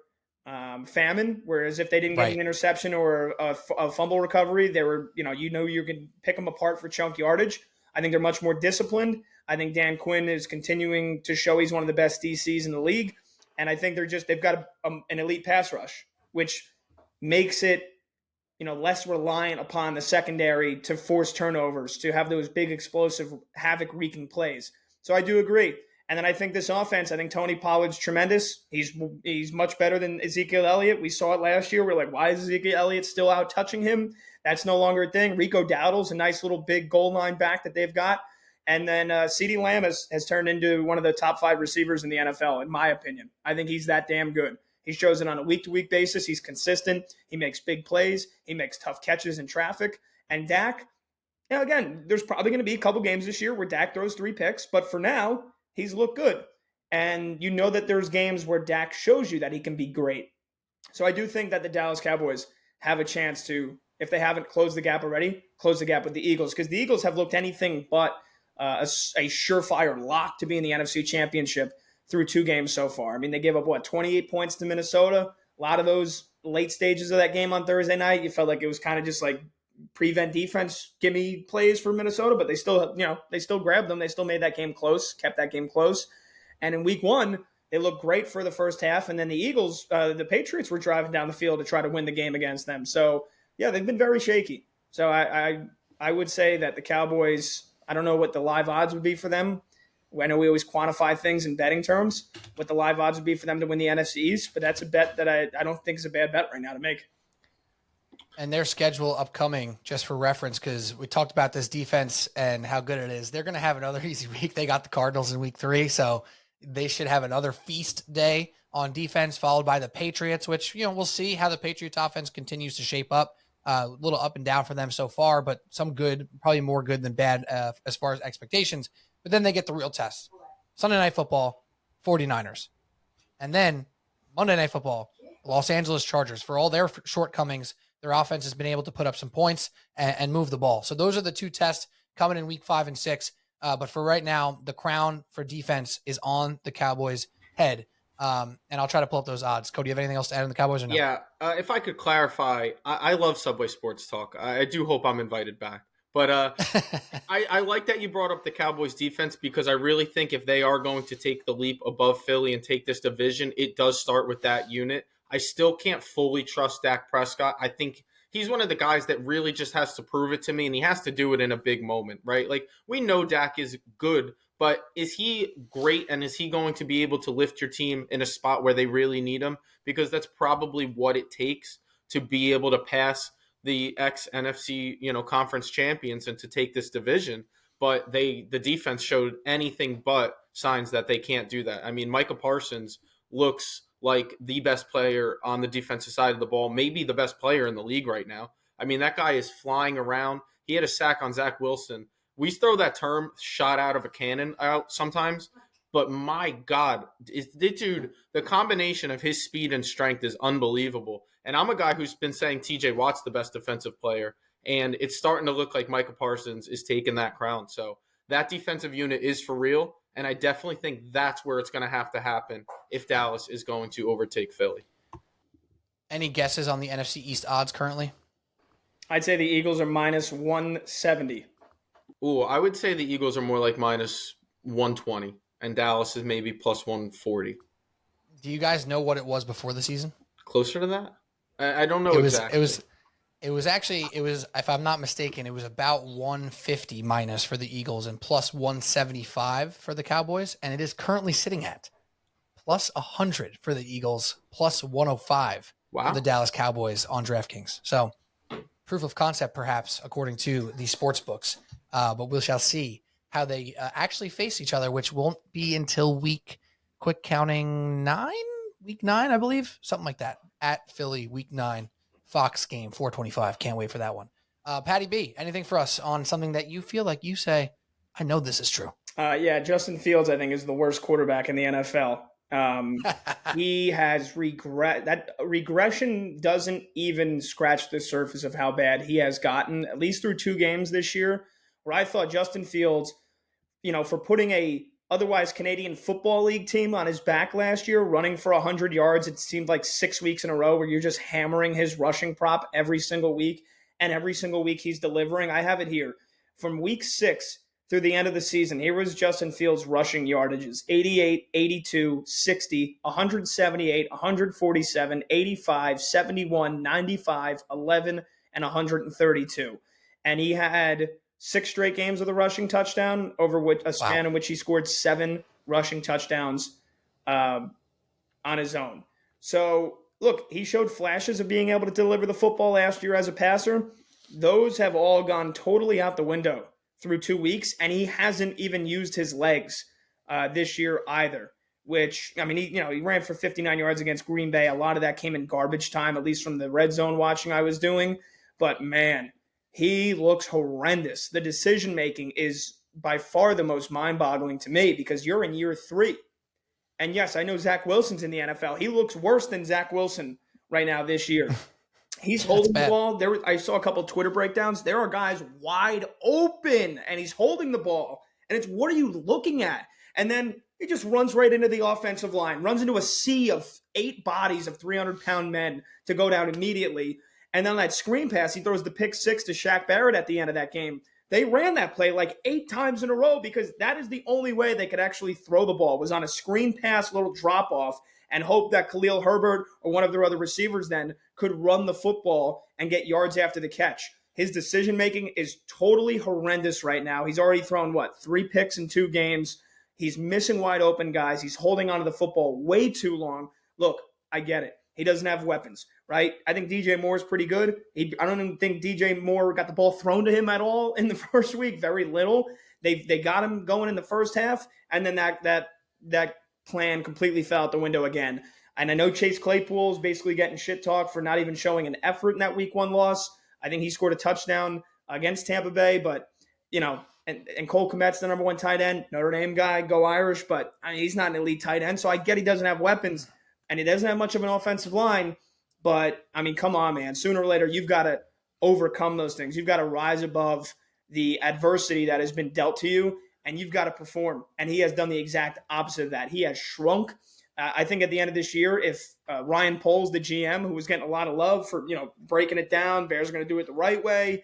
famine. Whereas if they didn't get an interception or a fumble recovery, they were, you can pick them apart for chunk yardage. I think they're much more disciplined. I think Dan Quinn is continuing to show he's one of the best DCs in the league. And I think they've got an elite pass rush, which makes it, less reliant upon the secondary to force turnovers, to have those big, explosive, havoc-wreaking plays. So I do agree. And then I think this offense, I think Tony Pollard's tremendous. He's much better than Ezekiel Elliott. We saw it last year. We're like, why is Ezekiel Elliott still out touching him? That's no longer a thing. Rico Dowdle's a nice little big goal line back that they've got. And then CeeDee Lamb has turned into one of the top 5 receivers in the NFL, in my opinion. I think he's that damn good. He shows it on a week-to-week basis. He's consistent. He makes big plays. He makes tough catches in traffic. And Dak, again, there's probably going to be a couple games this year where Dak throws 3 picks. But for now, he's looked good. And you know that there's games where Dak shows you that he can be great. So I do think that the Dallas Cowboys have a chance to, if they haven't closed the gap already, close the gap with the Eagles, because the Eagles have looked anything but a surefire lock to be in the NFC Championship through 2 games so far. I mean, they gave up, 28 points to Minnesota? A lot of those late stages of that game on Thursday night, you felt like it was kind of just like prevent defense, gimme plays for Minnesota, but they still grabbed them. They still made that game close, kept that game close. And in week 1, they looked great for the first half, and then the Eagles, the Patriots were driving down the field to try to win the game against them. So, yeah, they've been very shaky. So I would say that the Cowboys, I don't know what the live odds would be for them. I know we always quantify things in betting terms, what the live odds would be for them to win the NFC East, but that's a bet that I don't think is a bad bet right now to make. And their schedule upcoming, just for reference, because we talked about this defense and how good it is. They're going to have another easy week. They got the Cardinals in week 3, so they should have another feast day on defense, followed by the Patriots, which, we'll see how the Patriots offense continues to shape up. A little up and down for them so far, but some good, probably more good than bad as far as expectations. But then they get the real test. Sunday Night Football, 49ers. And then Monday Night Football, Los Angeles Chargers. For all their shortcomings, their offense has been able to put up some points and move the ball. So those are the 2 tests coming in week 5 and 6. But for right now, the crown for defense is on the Cowboys' head. And I'll try to pull up those odds. Cody, do you have anything else to add on the Cowboys or no? Yeah, if I could clarify, I love Subway Sports Talk. I do hope I'm invited back. But I like that you brought up the Cowboys defense, because I really think if they are going to take the leap above Philly and take this division, it does start with that unit. I still can't fully trust Dak Prescott. I think he's one of the guys that really just has to prove it to me, and he has to do it in a big moment, right? Like, we know Dak is good, but is he great, and is he going to be able to lift your team in a spot where they really need him? Because that's probably what it takes to be able to pass the ex-NFC, conference champions and to take this division. But the defense showed anything but signs that they can't do that. I mean, Micah Parsons looks like the best player on the defensive side of the ball, maybe the best player in the league right now. I mean, that guy is flying around. He had a sack on Zach Wilson. We throw that term shot out of a cannon out sometimes, but my God, dude, the combination of his speed and strength is unbelievable. And I'm a guy who's been saying TJ Watt's the best defensive player, and it's starting to look like Micah Parsons is taking that crown. So that defensive unit is for real, and I definitely think that's where it's going to have to happen if Dallas is going to overtake Philly. Any guesses on the NFC East odds currently? I'd say the Eagles are minus 170. Ooh, I would say the Eagles are more like minus 120, and Dallas is maybe plus 140. Do you guys know what it was before the season? Closer to that? I don't know exactly. It was actually, if I'm not mistaken, it was about 150 minus for the Eagles and plus 175 for the Cowboys. And it is currently sitting at plus 100 for the Eagles, plus 105 for the Dallas Cowboys on DraftKings. So proof of concept, perhaps, according to the sports books. But we shall see how they actually face each other, which won't be until week 9, I believe, something like that. At Philly, week 9, Fox game, 425. Can't wait for that one. Patty B, anything for us on something that you feel like you say, I know this is true? Yeah, Justin Fields, I think, is the worst quarterback in the NFL. He has that regression doesn't even scratch the surface of how bad he has gotten, at least through 2 games this year, where I thought Justin Fields, for putting a otherwise Canadian Football League team on his back last year, running for 100 yards, it seemed like 6 weeks in a row where you're just hammering his rushing prop every single week, and every single week he's delivering. I have it here. From week 6 through the end of the season, here was Justin Fields' rushing yardages: 88, 82, 60, 178, 147, 85, 71, 95, 11, and 132. And he had 6 straight games with a rushing touchdown over a span in which he scored 7 rushing touchdowns on his own. So, look, he showed flashes of being able to deliver the football last year as a passer. Those have all gone totally out the window through 2 weeks, and he hasn't even used his legs this year either. Which, I mean, he ran for 59 yards against Green Bay. A lot of that came in garbage time, at least from the red zone watching I was doing. But man, he looks horrendous. The decision making is by far the most mind-boggling to me because you're in year 3. And yes, I know Zach Wilson's in the NFL. He looks worse than Zach Wilson right now this year. He's holding the ball. I saw a couple Twitter breakdowns. There are guys wide open, and he's holding the ball. And it's, what are you looking at? And then he just runs right into the offensive line, runs into a sea of 8 bodies of 300-pound men to go down immediately. And then on that screen pass, he throws the pick 6 to Shaq Barrett at the end of that game. They ran that play like 8 times in a row because that is the only way they could actually throw the ball, was on a screen pass, little drop-off, and hope that Khalil Herbert or one of their other receivers then could run the football and get yards after the catch. His decision-making is totally horrendous right now. He's already thrown, 3 picks in 2 games. He's missing wide open guys. He's holding onto the football way too long. Look, I get it. He doesn't have weapons, right? I think DJ Moore is pretty good. I don't even think DJ Moore got the ball thrown to him at all in the first week. Very little. They got him going in the first half, and then that plan completely fell out the window again. And I know Chase Claypool is basically getting shit talk for not even showing an effort in that week 1 loss. I think he scored a touchdown against Tampa Bay, but and Cole Kmet's the number 1 tight end, Notre Dame guy, go Irish, but he's not an elite tight end, so I get he doesn't have weapons. And he doesn't have much of an offensive line, but, come on, man. Sooner or later, you've got to overcome those things. You've got to rise above the adversity that has been dealt to you, and you've got to perform. And he has done the exact opposite of that. He has shrunk. I think at the end of this year, if Ryan Poles, the GM, who was getting a lot of love for breaking it down, Bears are going to do it the right way,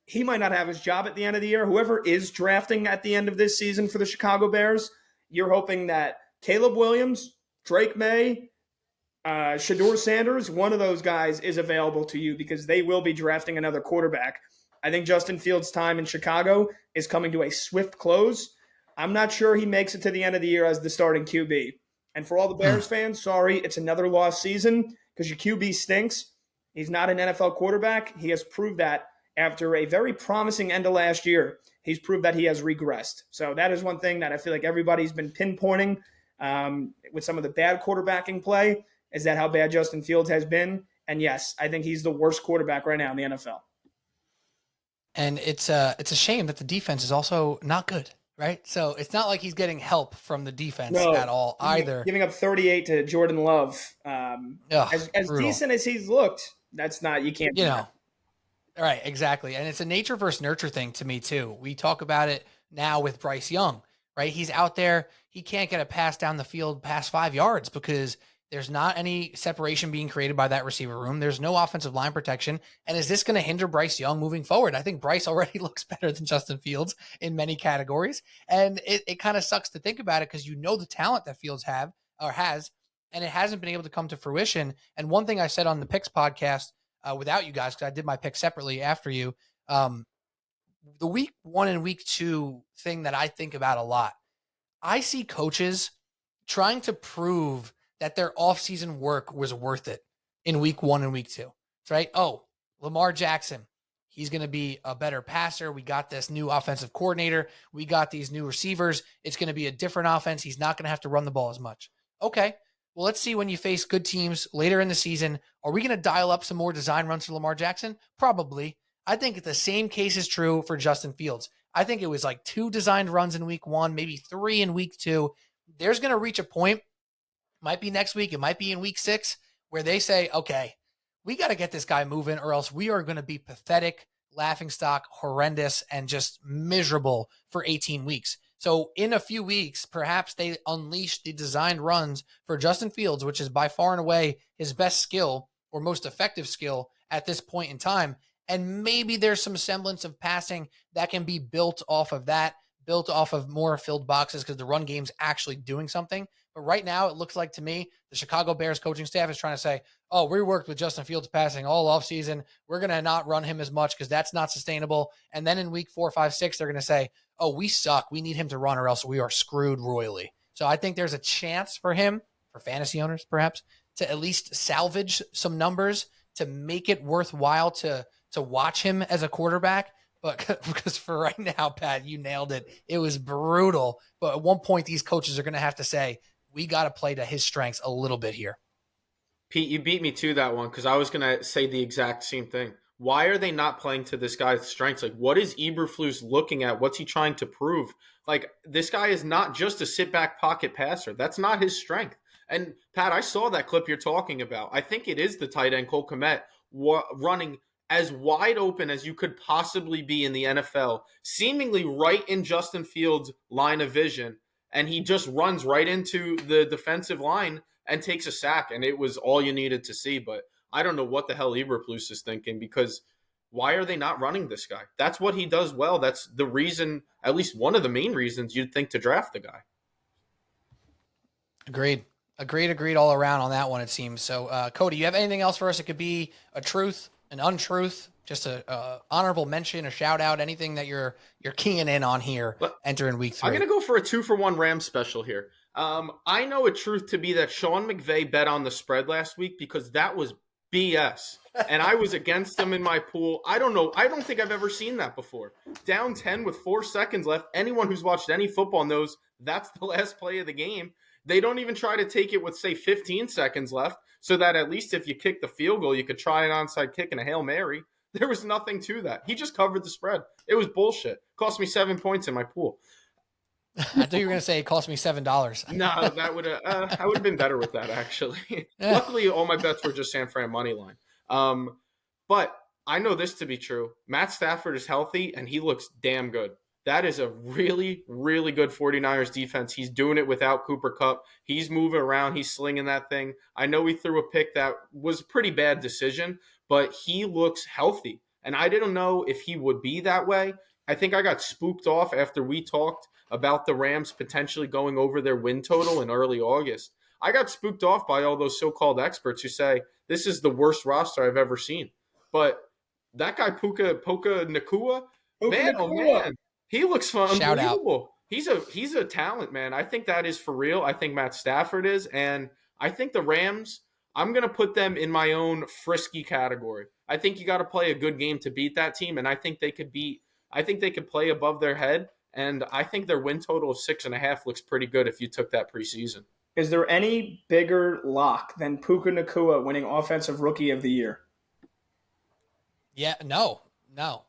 he might not have his job at the end of the year. Whoever is drafting at the end of this season for the Chicago Bears, you're hoping that Caleb Williams, Drake May, Shador Sanders, one of those guys is available to you because they will be drafting another quarterback. I think Justin Fields' time in Chicago is coming to a swift close. I'm not sure he makes it to the end of the year as the starting QB. And for all the Bears fans, sorry, it's another lost season because your QB stinks. He's not an NFL quarterback. He has proved that after a very promising end of last year. He's proved that he has regressed. So that is one thing that I feel like everybody's been pinpointing with some of the bad quarterbacking play. Is that how bad Justin Fields has been? And yes, I think he's the worst quarterback right now in the NFL. And it's a shame that the defense is also not good, right? So it's not like he's getting help from the defense at all either. Giving up 38 to Jordan Love. As decent as he's looked, that's not, you can't do that. Right, exactly. And it's a nature versus nurture thing to me too. We talk about it now with Bryce Young, right? He's out there. He can't get a pass down the field past 5 yards because there's not any separation being created by that receiver room. There's no offensive line protection. And is this going to hinder Bryce Young moving forward? I think Bryce already looks better than Justin Fields in many categories. And it kind of sucks to think about it because the talent that Fields has, and it hasn't been able to come to fruition. And one thing I said on the Picks podcast without you guys, because I did my pick separately after you, the week 1 and week 2 thing that I think about a lot, I see coaches trying to prove that their offseason work was worth it in week 1 and week 2. It's right. Oh, Lamar Jackson, he's going to be a better passer. We got this new offensive coordinator. We got these new receivers. It's going to be a different offense. He's not going to have to run the ball as much. Okay. Well, let's see when you face good teams later in the season. Are we going to dial up some more design runs for Lamar Jackson? Probably. I think the same case is true for Justin Fields. I think it was like 2 designed runs in week 1, maybe 3 in week 2. There's going to reach a point, might be next week, it might be in week 6, where they say, okay, we got to get this guy moving or else we are going to be pathetic, laughingstock, horrendous, and just miserable for 18 weeks. So in a few weeks, perhaps they unleash the designed runs for Justin Fields, which is by far and away his best skill or most effective skill at this point in time. And maybe there's some semblance of passing that can be built off of that, built off of more filled boxes because the run game's actually doing something. But right now, it looks like to me, the Chicago Bears coaching staff is trying to say, oh, we worked with Justin Fields passing all offseason. We're going to not run him as much because that's not sustainable. And then in week 4, 5, 6, they're going to say, oh, we suck. We need him to run or else we are screwed royally. So I think there's a chance for him, for fantasy owners perhaps, to at least salvage some numbers to make it worthwhile to watch him as a quarterback. But because for right now, Pat, you nailed it. It was brutal. But at one point, these coaches are going to have to say, we got to play to his strengths a little bit here. Pete, you beat me to that one because I was going to say the exact same thing. why are they not playing to this guy's strengths? Like, what is Eberflus looking at? What's he trying to prove? Like, this guy is not just a sit-back pocket passer. That's not his strength. And, Pat, I saw that clip you're talking about. I think it is the tight end, Cole Kmet, running as wide open as you could possibly be in the NFL, seemingly right in Justin Fields' line of vision, and he just runs right into the defensive line and takes a sack, and it was all you needed to see. But I don't know what the hell Eberflus is thinking, because why are they not running this guy? That's what he does well. That's the reason, at least one of the main reasons you'd think to draft the guy. Agreed all around on that one, it seems. So, Cody, you have anything else for us? It could be a truth, an untruth, just a honorable mention, a shout out, anything that you're keying in on here entering week 3. I'm going to go for a 2-for-1 Rams special here. I know a truth to be that Sean McVay bet on the spread last week, because that was BS. And I was against him in my pool. I don't know. I don't think I've ever seen that before. Down 10 with 4 seconds left. Anyone who's watched any football knows that's the last play of the game. They don't even try to take it with, say, 15 seconds left, so that at least if you kick the field goal, you could try an onside kick and a Hail Mary. There was nothing to that. He just covered the spread. It was bullshit. Cost me 7 points in my pool. I thought you were going to say it cost me $7. No, that would I would have been better with that, actually. Luckily, all my bets were just San Fran money line. But I know this to be true. Matt Stafford is healthy, and he looks damn good. That is a really, really good 49ers defense. He's doing it without Cooper Kupp. He's moving around. He's slinging that thing. I know he threw a pick that was a pretty bad decision, but he looks healthy. And I didn't know if he would be that way. I think I got spooked off after we talked about the Rams potentially going over their win total in early August. I got spooked off by all those so-called experts who say this is the worst roster I've ever seen. But that guy, Puka Nacua, man, oh man, he looks fun. Unbelievable. He's a talent, man. I think that is for real. I think Matt Stafford is. And I think the Rams, I'm going to put them in my own frisky category. I think you got to play a good game to beat that team. And I think they could play above their head. And I think their win total of 6.5 looks pretty good if you took that preseason. Is there any bigger lock than Puka Nacua winning Offensive Rookie of the Year? Yeah, no.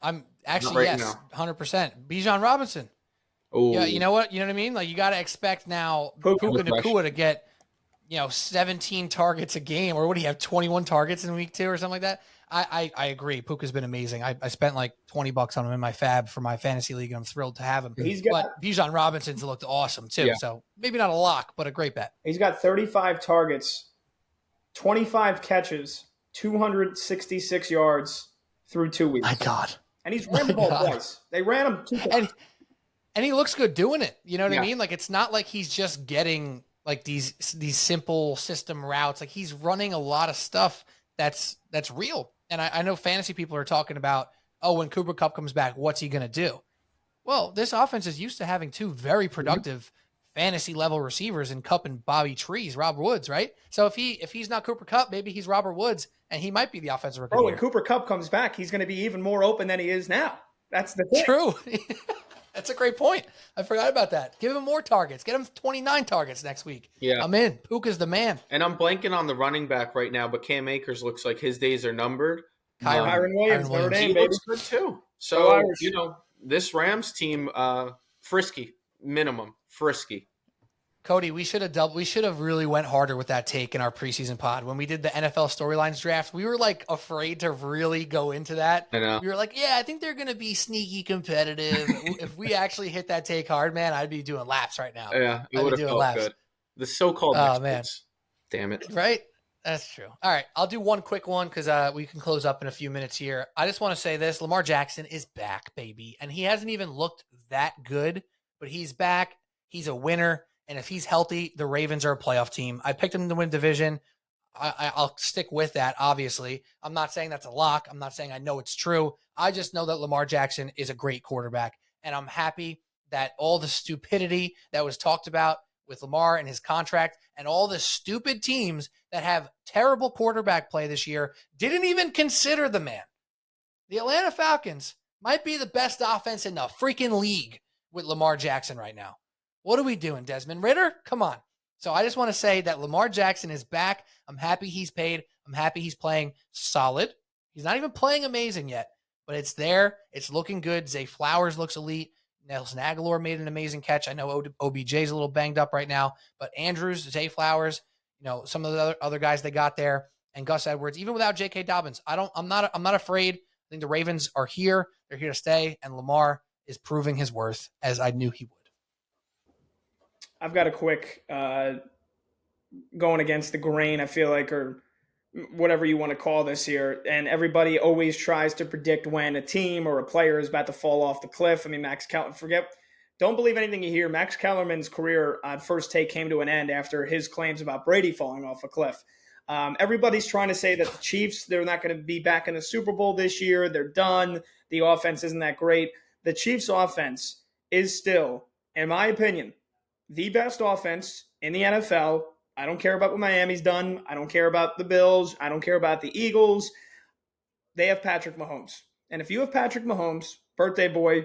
I'm actually, yes, now. 100%. Bijan Robinson. Oh, yeah, you know what? You know what I mean? Like, you got to expect now Puka Nacua to get, 17 targets a game, or what do you have, 21 targets in week 2 or something like that? I agree. Puka's been amazing. I spent like $20 on him in my fab for my fantasy league, and I'm thrilled to have him. But Bijan Robinson's looked awesome too. Yeah. So maybe not a lock, but a great bet. He's got 35 targets, 25 catches, 266 yards through 2 weeks. My God. And he's ran the ball twice. They ran him 2 times. And he looks good doing it. You know what I mean? Like, it's not like he's just getting like these simple system routes. Like, he's running a lot of stuff that's real. And I know fantasy people are talking about, when Cooper Kupp comes back, what's he going to do? Well, this offense is used to having 2 very productive fantasy level receivers in Kupp and Bobby Trees, Robert Woods, right? So if he's not Cooper Kupp, maybe he's Robert Woods, and he might be the offensive rookie. When Cooper Kupp comes back, he's going to be even more open than he is now. That's the thing. True. That's a great point. I forgot about that. Give him more targets. Get him 29 targets next week. Yeah. I'm in. Puka's the man. And I'm blanking on the running back right now, but Cam Akers looks like his days are numbered. Kyron Williams. He looks good too. So, this Rams team, frisky, minimum, frisky. Cody, we should have really went harder with that take in our preseason pod. When we did the NFL storylines draft, we were like afraid to really go into that. I know. We were like, I think they're going to be sneaky competitive. If we actually hit that take hard, man, I'd be doing laps right now. Yeah, it would have felt good. The so-called experts. Damn it. Right? That's true. All right, I'll do one quick one because we can close up in a few minutes here. I just want to say this. Lamar Jackson is back, baby. And he hasn't even looked that good, but he's back. He's a winner. And if he's healthy, the Ravens are a playoff team. I picked them to win division. I'll stick with that, obviously. I'm not saying that's a lock. I'm not saying I know it's true. I just know that Lamar Jackson is a great quarterback. And I'm happy that all the stupidity that was talked about with Lamar and his contract and all the stupid teams that have terrible quarterback play this year didn't even consider the man. The Atlanta Falcons might be the best offense in the freaking league with Lamar Jackson right now. What are we doing, Desmond Ridder? Come on. So I just want to say that Lamar Jackson is back. I'm happy he's paid. I'm happy he's playing solid. He's not even playing amazing yet, but it's there. It's looking good. Zay Flowers looks elite. Nelson Aguilar made an amazing catch. I know OBJ's a little banged up right now, but Andrews, Zay Flowers, some of the other guys they got there, and Gus Edwards, even without J.K. Dobbins, I'm not afraid. I think the Ravens are here. They're here to stay, and Lamar is proving his worth, as I knew he would. I've got a quick going against the grain, I feel like, or whatever you want to call this here. And everybody always tries to predict when a team or a player is about to fall off the cliff. I mean, don't believe anything you hear. Max Kellerman's career on First Take came to an end after his claims about Brady falling off a cliff. Everybody's trying to say that the Chiefs, they're not going to be back in the Super Bowl this year. They're done. The offense isn't that great. The Chiefs' offense is still, in my opinion, the best offense in the NFL. I don't care about what Miami's done. I don't care about the Bills. I don't care about the Eagles. They have Patrick Mahomes. And if you have Patrick Mahomes, birthday boy,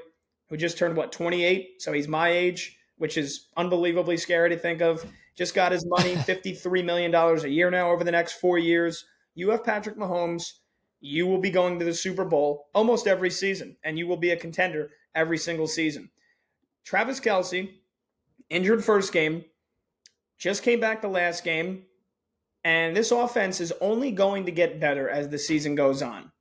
who just turned, 28? So he's my age, which is unbelievably scary to think of. Just got his money, $53 million a year now over the next 4 years. You have Patrick Mahomes. You will be going to the Super Bowl almost every season, and you will be a contender every single season. Travis Kelce, injured first game, just came back the last game, and this offense is only going to get better as the season goes on,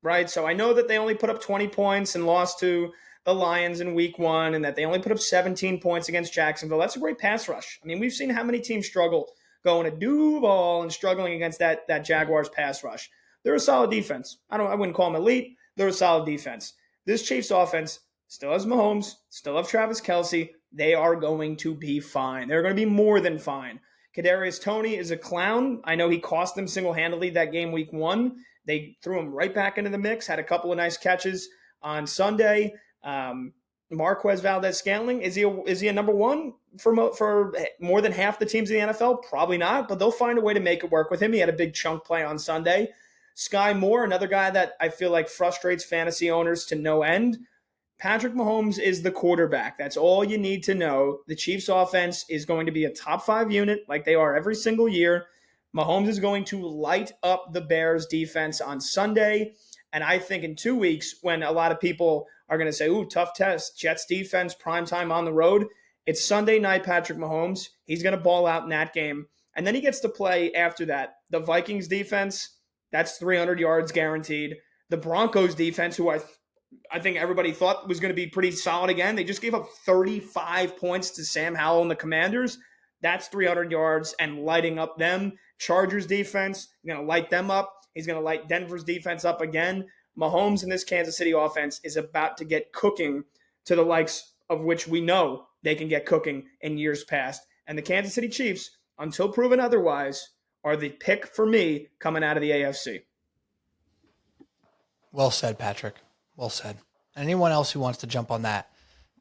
right? So I know that they only put up 20 points and lost to the Lions in week 1, and that they only put up 17 points against Jacksonville. That's a great pass rush. I mean, we've seen how many teams struggle going to Duval and struggling against that Jaguars pass rush. They're a solid defense. I wouldn't call them elite. They're a solid defense. This Chiefs offense still has Mahomes, still have Travis Kelce. They are going to be fine. They're going to be more than fine. Kadarius Toney is a clown. I know he cost them single-handedly that game week 1. They threw him right back into the mix, had a couple of nice catches on Sunday. Marquez Valdez-Scantling, is he a number 1 for more than half the teams in the NFL? Probably not, but they'll find a way to make it work with him. He had a big chunk play on Sunday. Sky Moore, another guy that I feel like frustrates fantasy owners to no end. Patrick Mahomes is the quarterback. That's all you need to know. The Chiefs offense is going to be a top 5 unit like they are every single year. Mahomes is going to light up the Bears defense on Sunday. And I think in 2 weeks, when a lot of people are going to say, ooh, tough test, Jets defense, primetime on the road, it's Sunday night Patrick Mahomes. He's going to ball out in that game. And then he gets to play after that. The Vikings defense, that's 300 yards guaranteed. The Broncos defense, who I think everybody thought was going to be pretty solid again. They just gave up 35 points to Sam Howell and the Commanders. That's 300 yards and lighting up them. Chargers defense, going to light them up. He's going to light Denver's defense up again. Mahomes and this Kansas City offense is about to get cooking to the likes of which we know they can get cooking in years past. And the Kansas City Chiefs, until proven otherwise, are the pick for me coming out of the AFC. Well said, Patrick. Well said. Anyone else who wants to jump on that,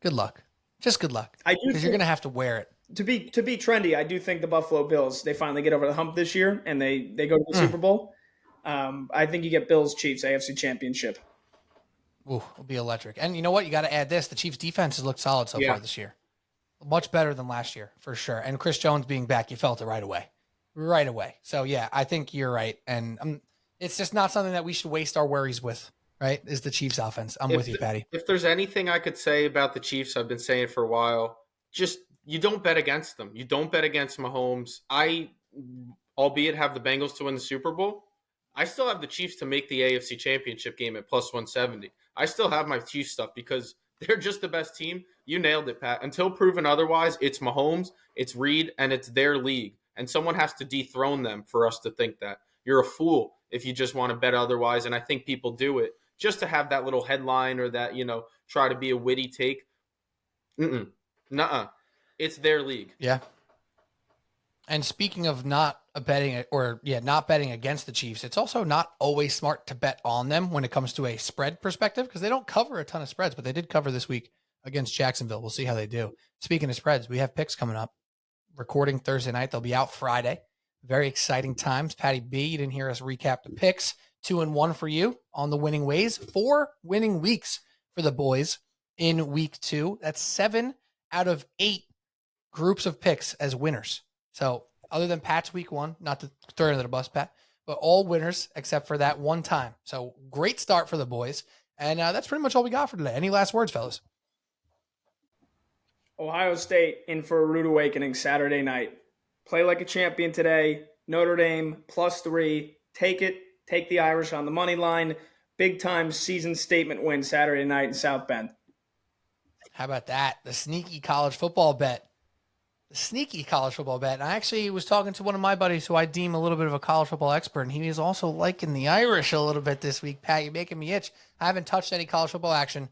good luck. Just good luck. Because you're going to have to wear it. To be trendy, I do think the Buffalo Bills, they finally get over the hump this year and they go to the Super Bowl. I think you get Bills Chiefs AFC Championship. Ooh, it'll be electric. And you know what? You got to add this. The Chiefs defense has looked solid so far this year. Much better than last year, for sure. And Chris Jones being back, you felt it right away. Right away. So, yeah, I think you're right. And it's just not something that we should waste our worries with, right, is the Chiefs offense. I'm with you, Patty. If there's anything I could say about the Chiefs, I've been saying for a while, just you don't bet against them. You don't bet against Mahomes. I, albeit have the Bengals to win the Super Bowl, I still have the Chiefs to make the AFC Championship game at plus 170. I still have my Chiefs stuff because they're just the best team. You nailed it, Pat. Until proven otherwise, it's Mahomes, it's Reed, and it's their league. And someone has to dethrone them for us to think that. You're a fool if you just want to bet otherwise, and I think people do it just to have that little headline or that, try to be a witty take. Nuh-uh. It's their league. Yeah. And speaking of not betting against the Chiefs, it's also not always smart to bet on them when it comes to a spread perspective because they don't cover a ton of spreads, but they did cover this week against Jacksonville. We'll see how they do. Speaking of spreads, we have picks coming up. Recording Thursday night. They'll be out Friday. Very exciting times. Patty B, you didn't hear us recap the picks. 2-1 for you on the winning ways. 4 winning weeks for the boys in week 2. That's 7 out of 8 groups of picks as winners. So other than Pat's week 1, not to throw under the bus, Pat, but all winners except for that one time. So great start for the boys. And that's pretty much all we got for today. Any last words, fellas? Ohio State in for a rude awakening Saturday night. Play like a champion today. Notre Dame +3. Take it. Take the Irish on the money line. Big time season statement win Saturday night in South Bend. How about that? The sneaky college football bet. And I actually was talking to one of my buddies who I deem a little bit of a college football expert, and he was also liking the Irish a little bit this week. Pat, you're making me itch. I haven't touched any college football action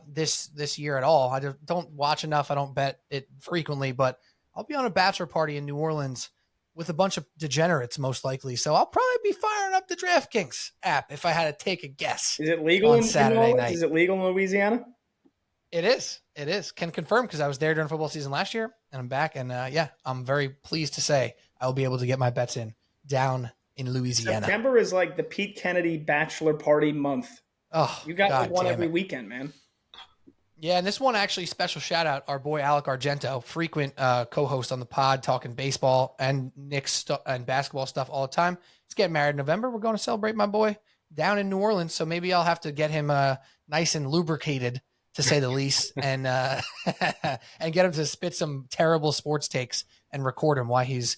this year at all. I just don't watch enough. I don't bet it frequently, but I'll be on a bachelor party in New Orleans with a bunch of degenerates, most likely. So I'll probably be firing up the DraftKings app if I had to take a guess. Is it legal on in Saturday night? Is it legal in Louisiana? It is. Can confirm because I was there during football season last year, and I'm back. And I'm very pleased to say I will be able to get my bets in down in Louisiana. September is like the Pete Kennedy bachelor party month. Oh, you got one every weekend, man. Yeah, and this one actually, special shout out our boy Alec Argento, frequent co-host on the pod, talking baseball and Knicks and basketball stuff all the time. He's getting married in November. We're going to celebrate my boy down in New Orleans, so maybe I'll have to get him nice and lubricated, to say the least, and and get him to spit some terrible sports takes and record him while he's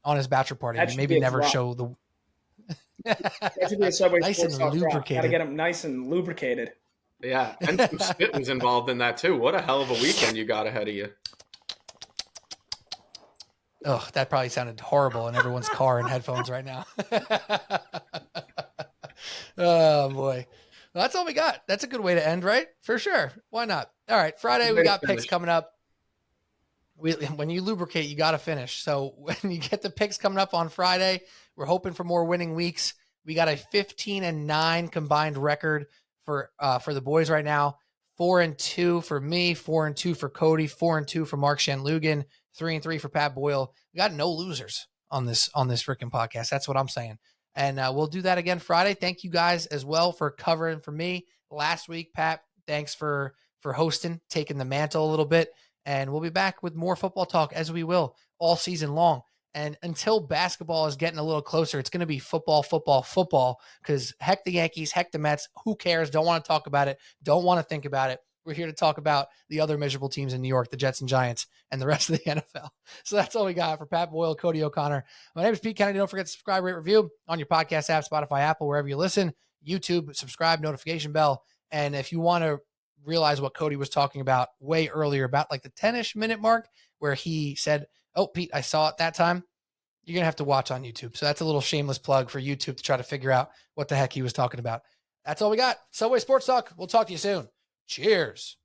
on his bachelor party. And maybe never show the that should be a Subway nice and lubricated. Got to get him nice and lubricated. Yeah, and some spit was involved in that too. What a hell of a weekend you got ahead of you. Oh, that probably sounded horrible in everyone's car and headphones right now. Oh, boy. Well, that's all we got. That's a good way to end, right? For sure. Why not? All right, Friday, we got picks coming up. When you lubricate, you got to finish. So when you get the picks coming up on Friday, we're hoping for more winning weeks. We got a 15-9 combined record for the boys right now. 4-2 for me, 4-2 for Cody, 4-2 for Mark Shanlugan, 3-3 for Pat Boyle. We got no losers on this freaking podcast. That's what I'm saying. And we'll do that again Friday. Thank you guys as well for covering for me last week, Pat. Thanks for hosting, taking the mantle a little bit. And we'll be back with more football talk, as we will all season long. And until basketball is getting a little closer, it's going to be football, because heck the Yankees, heck the Mets. Who cares? Don't want to talk about it. Don't want to think about it. We're here to talk about the other miserable teams in New York, the Jets and Giants, and the rest of the NFL. So that's all we got for Pat Boyle, Cody O'Connor. My name is Pete Kennedy. Don't forget to subscribe, rate, review on your podcast app, Spotify, Apple, wherever you listen, YouTube, subscribe, notification bell. And if you want to realize what Cody was talking about way earlier, about like the 10-ish minute mark, where he said, "Oh, Pete, I saw it that time," you're going to have to watch on YouTube. So that's a little shameless plug for YouTube to try to figure out what the heck he was talking about. That's all we got. Subway Sports Talk. We'll talk to you soon. Cheers.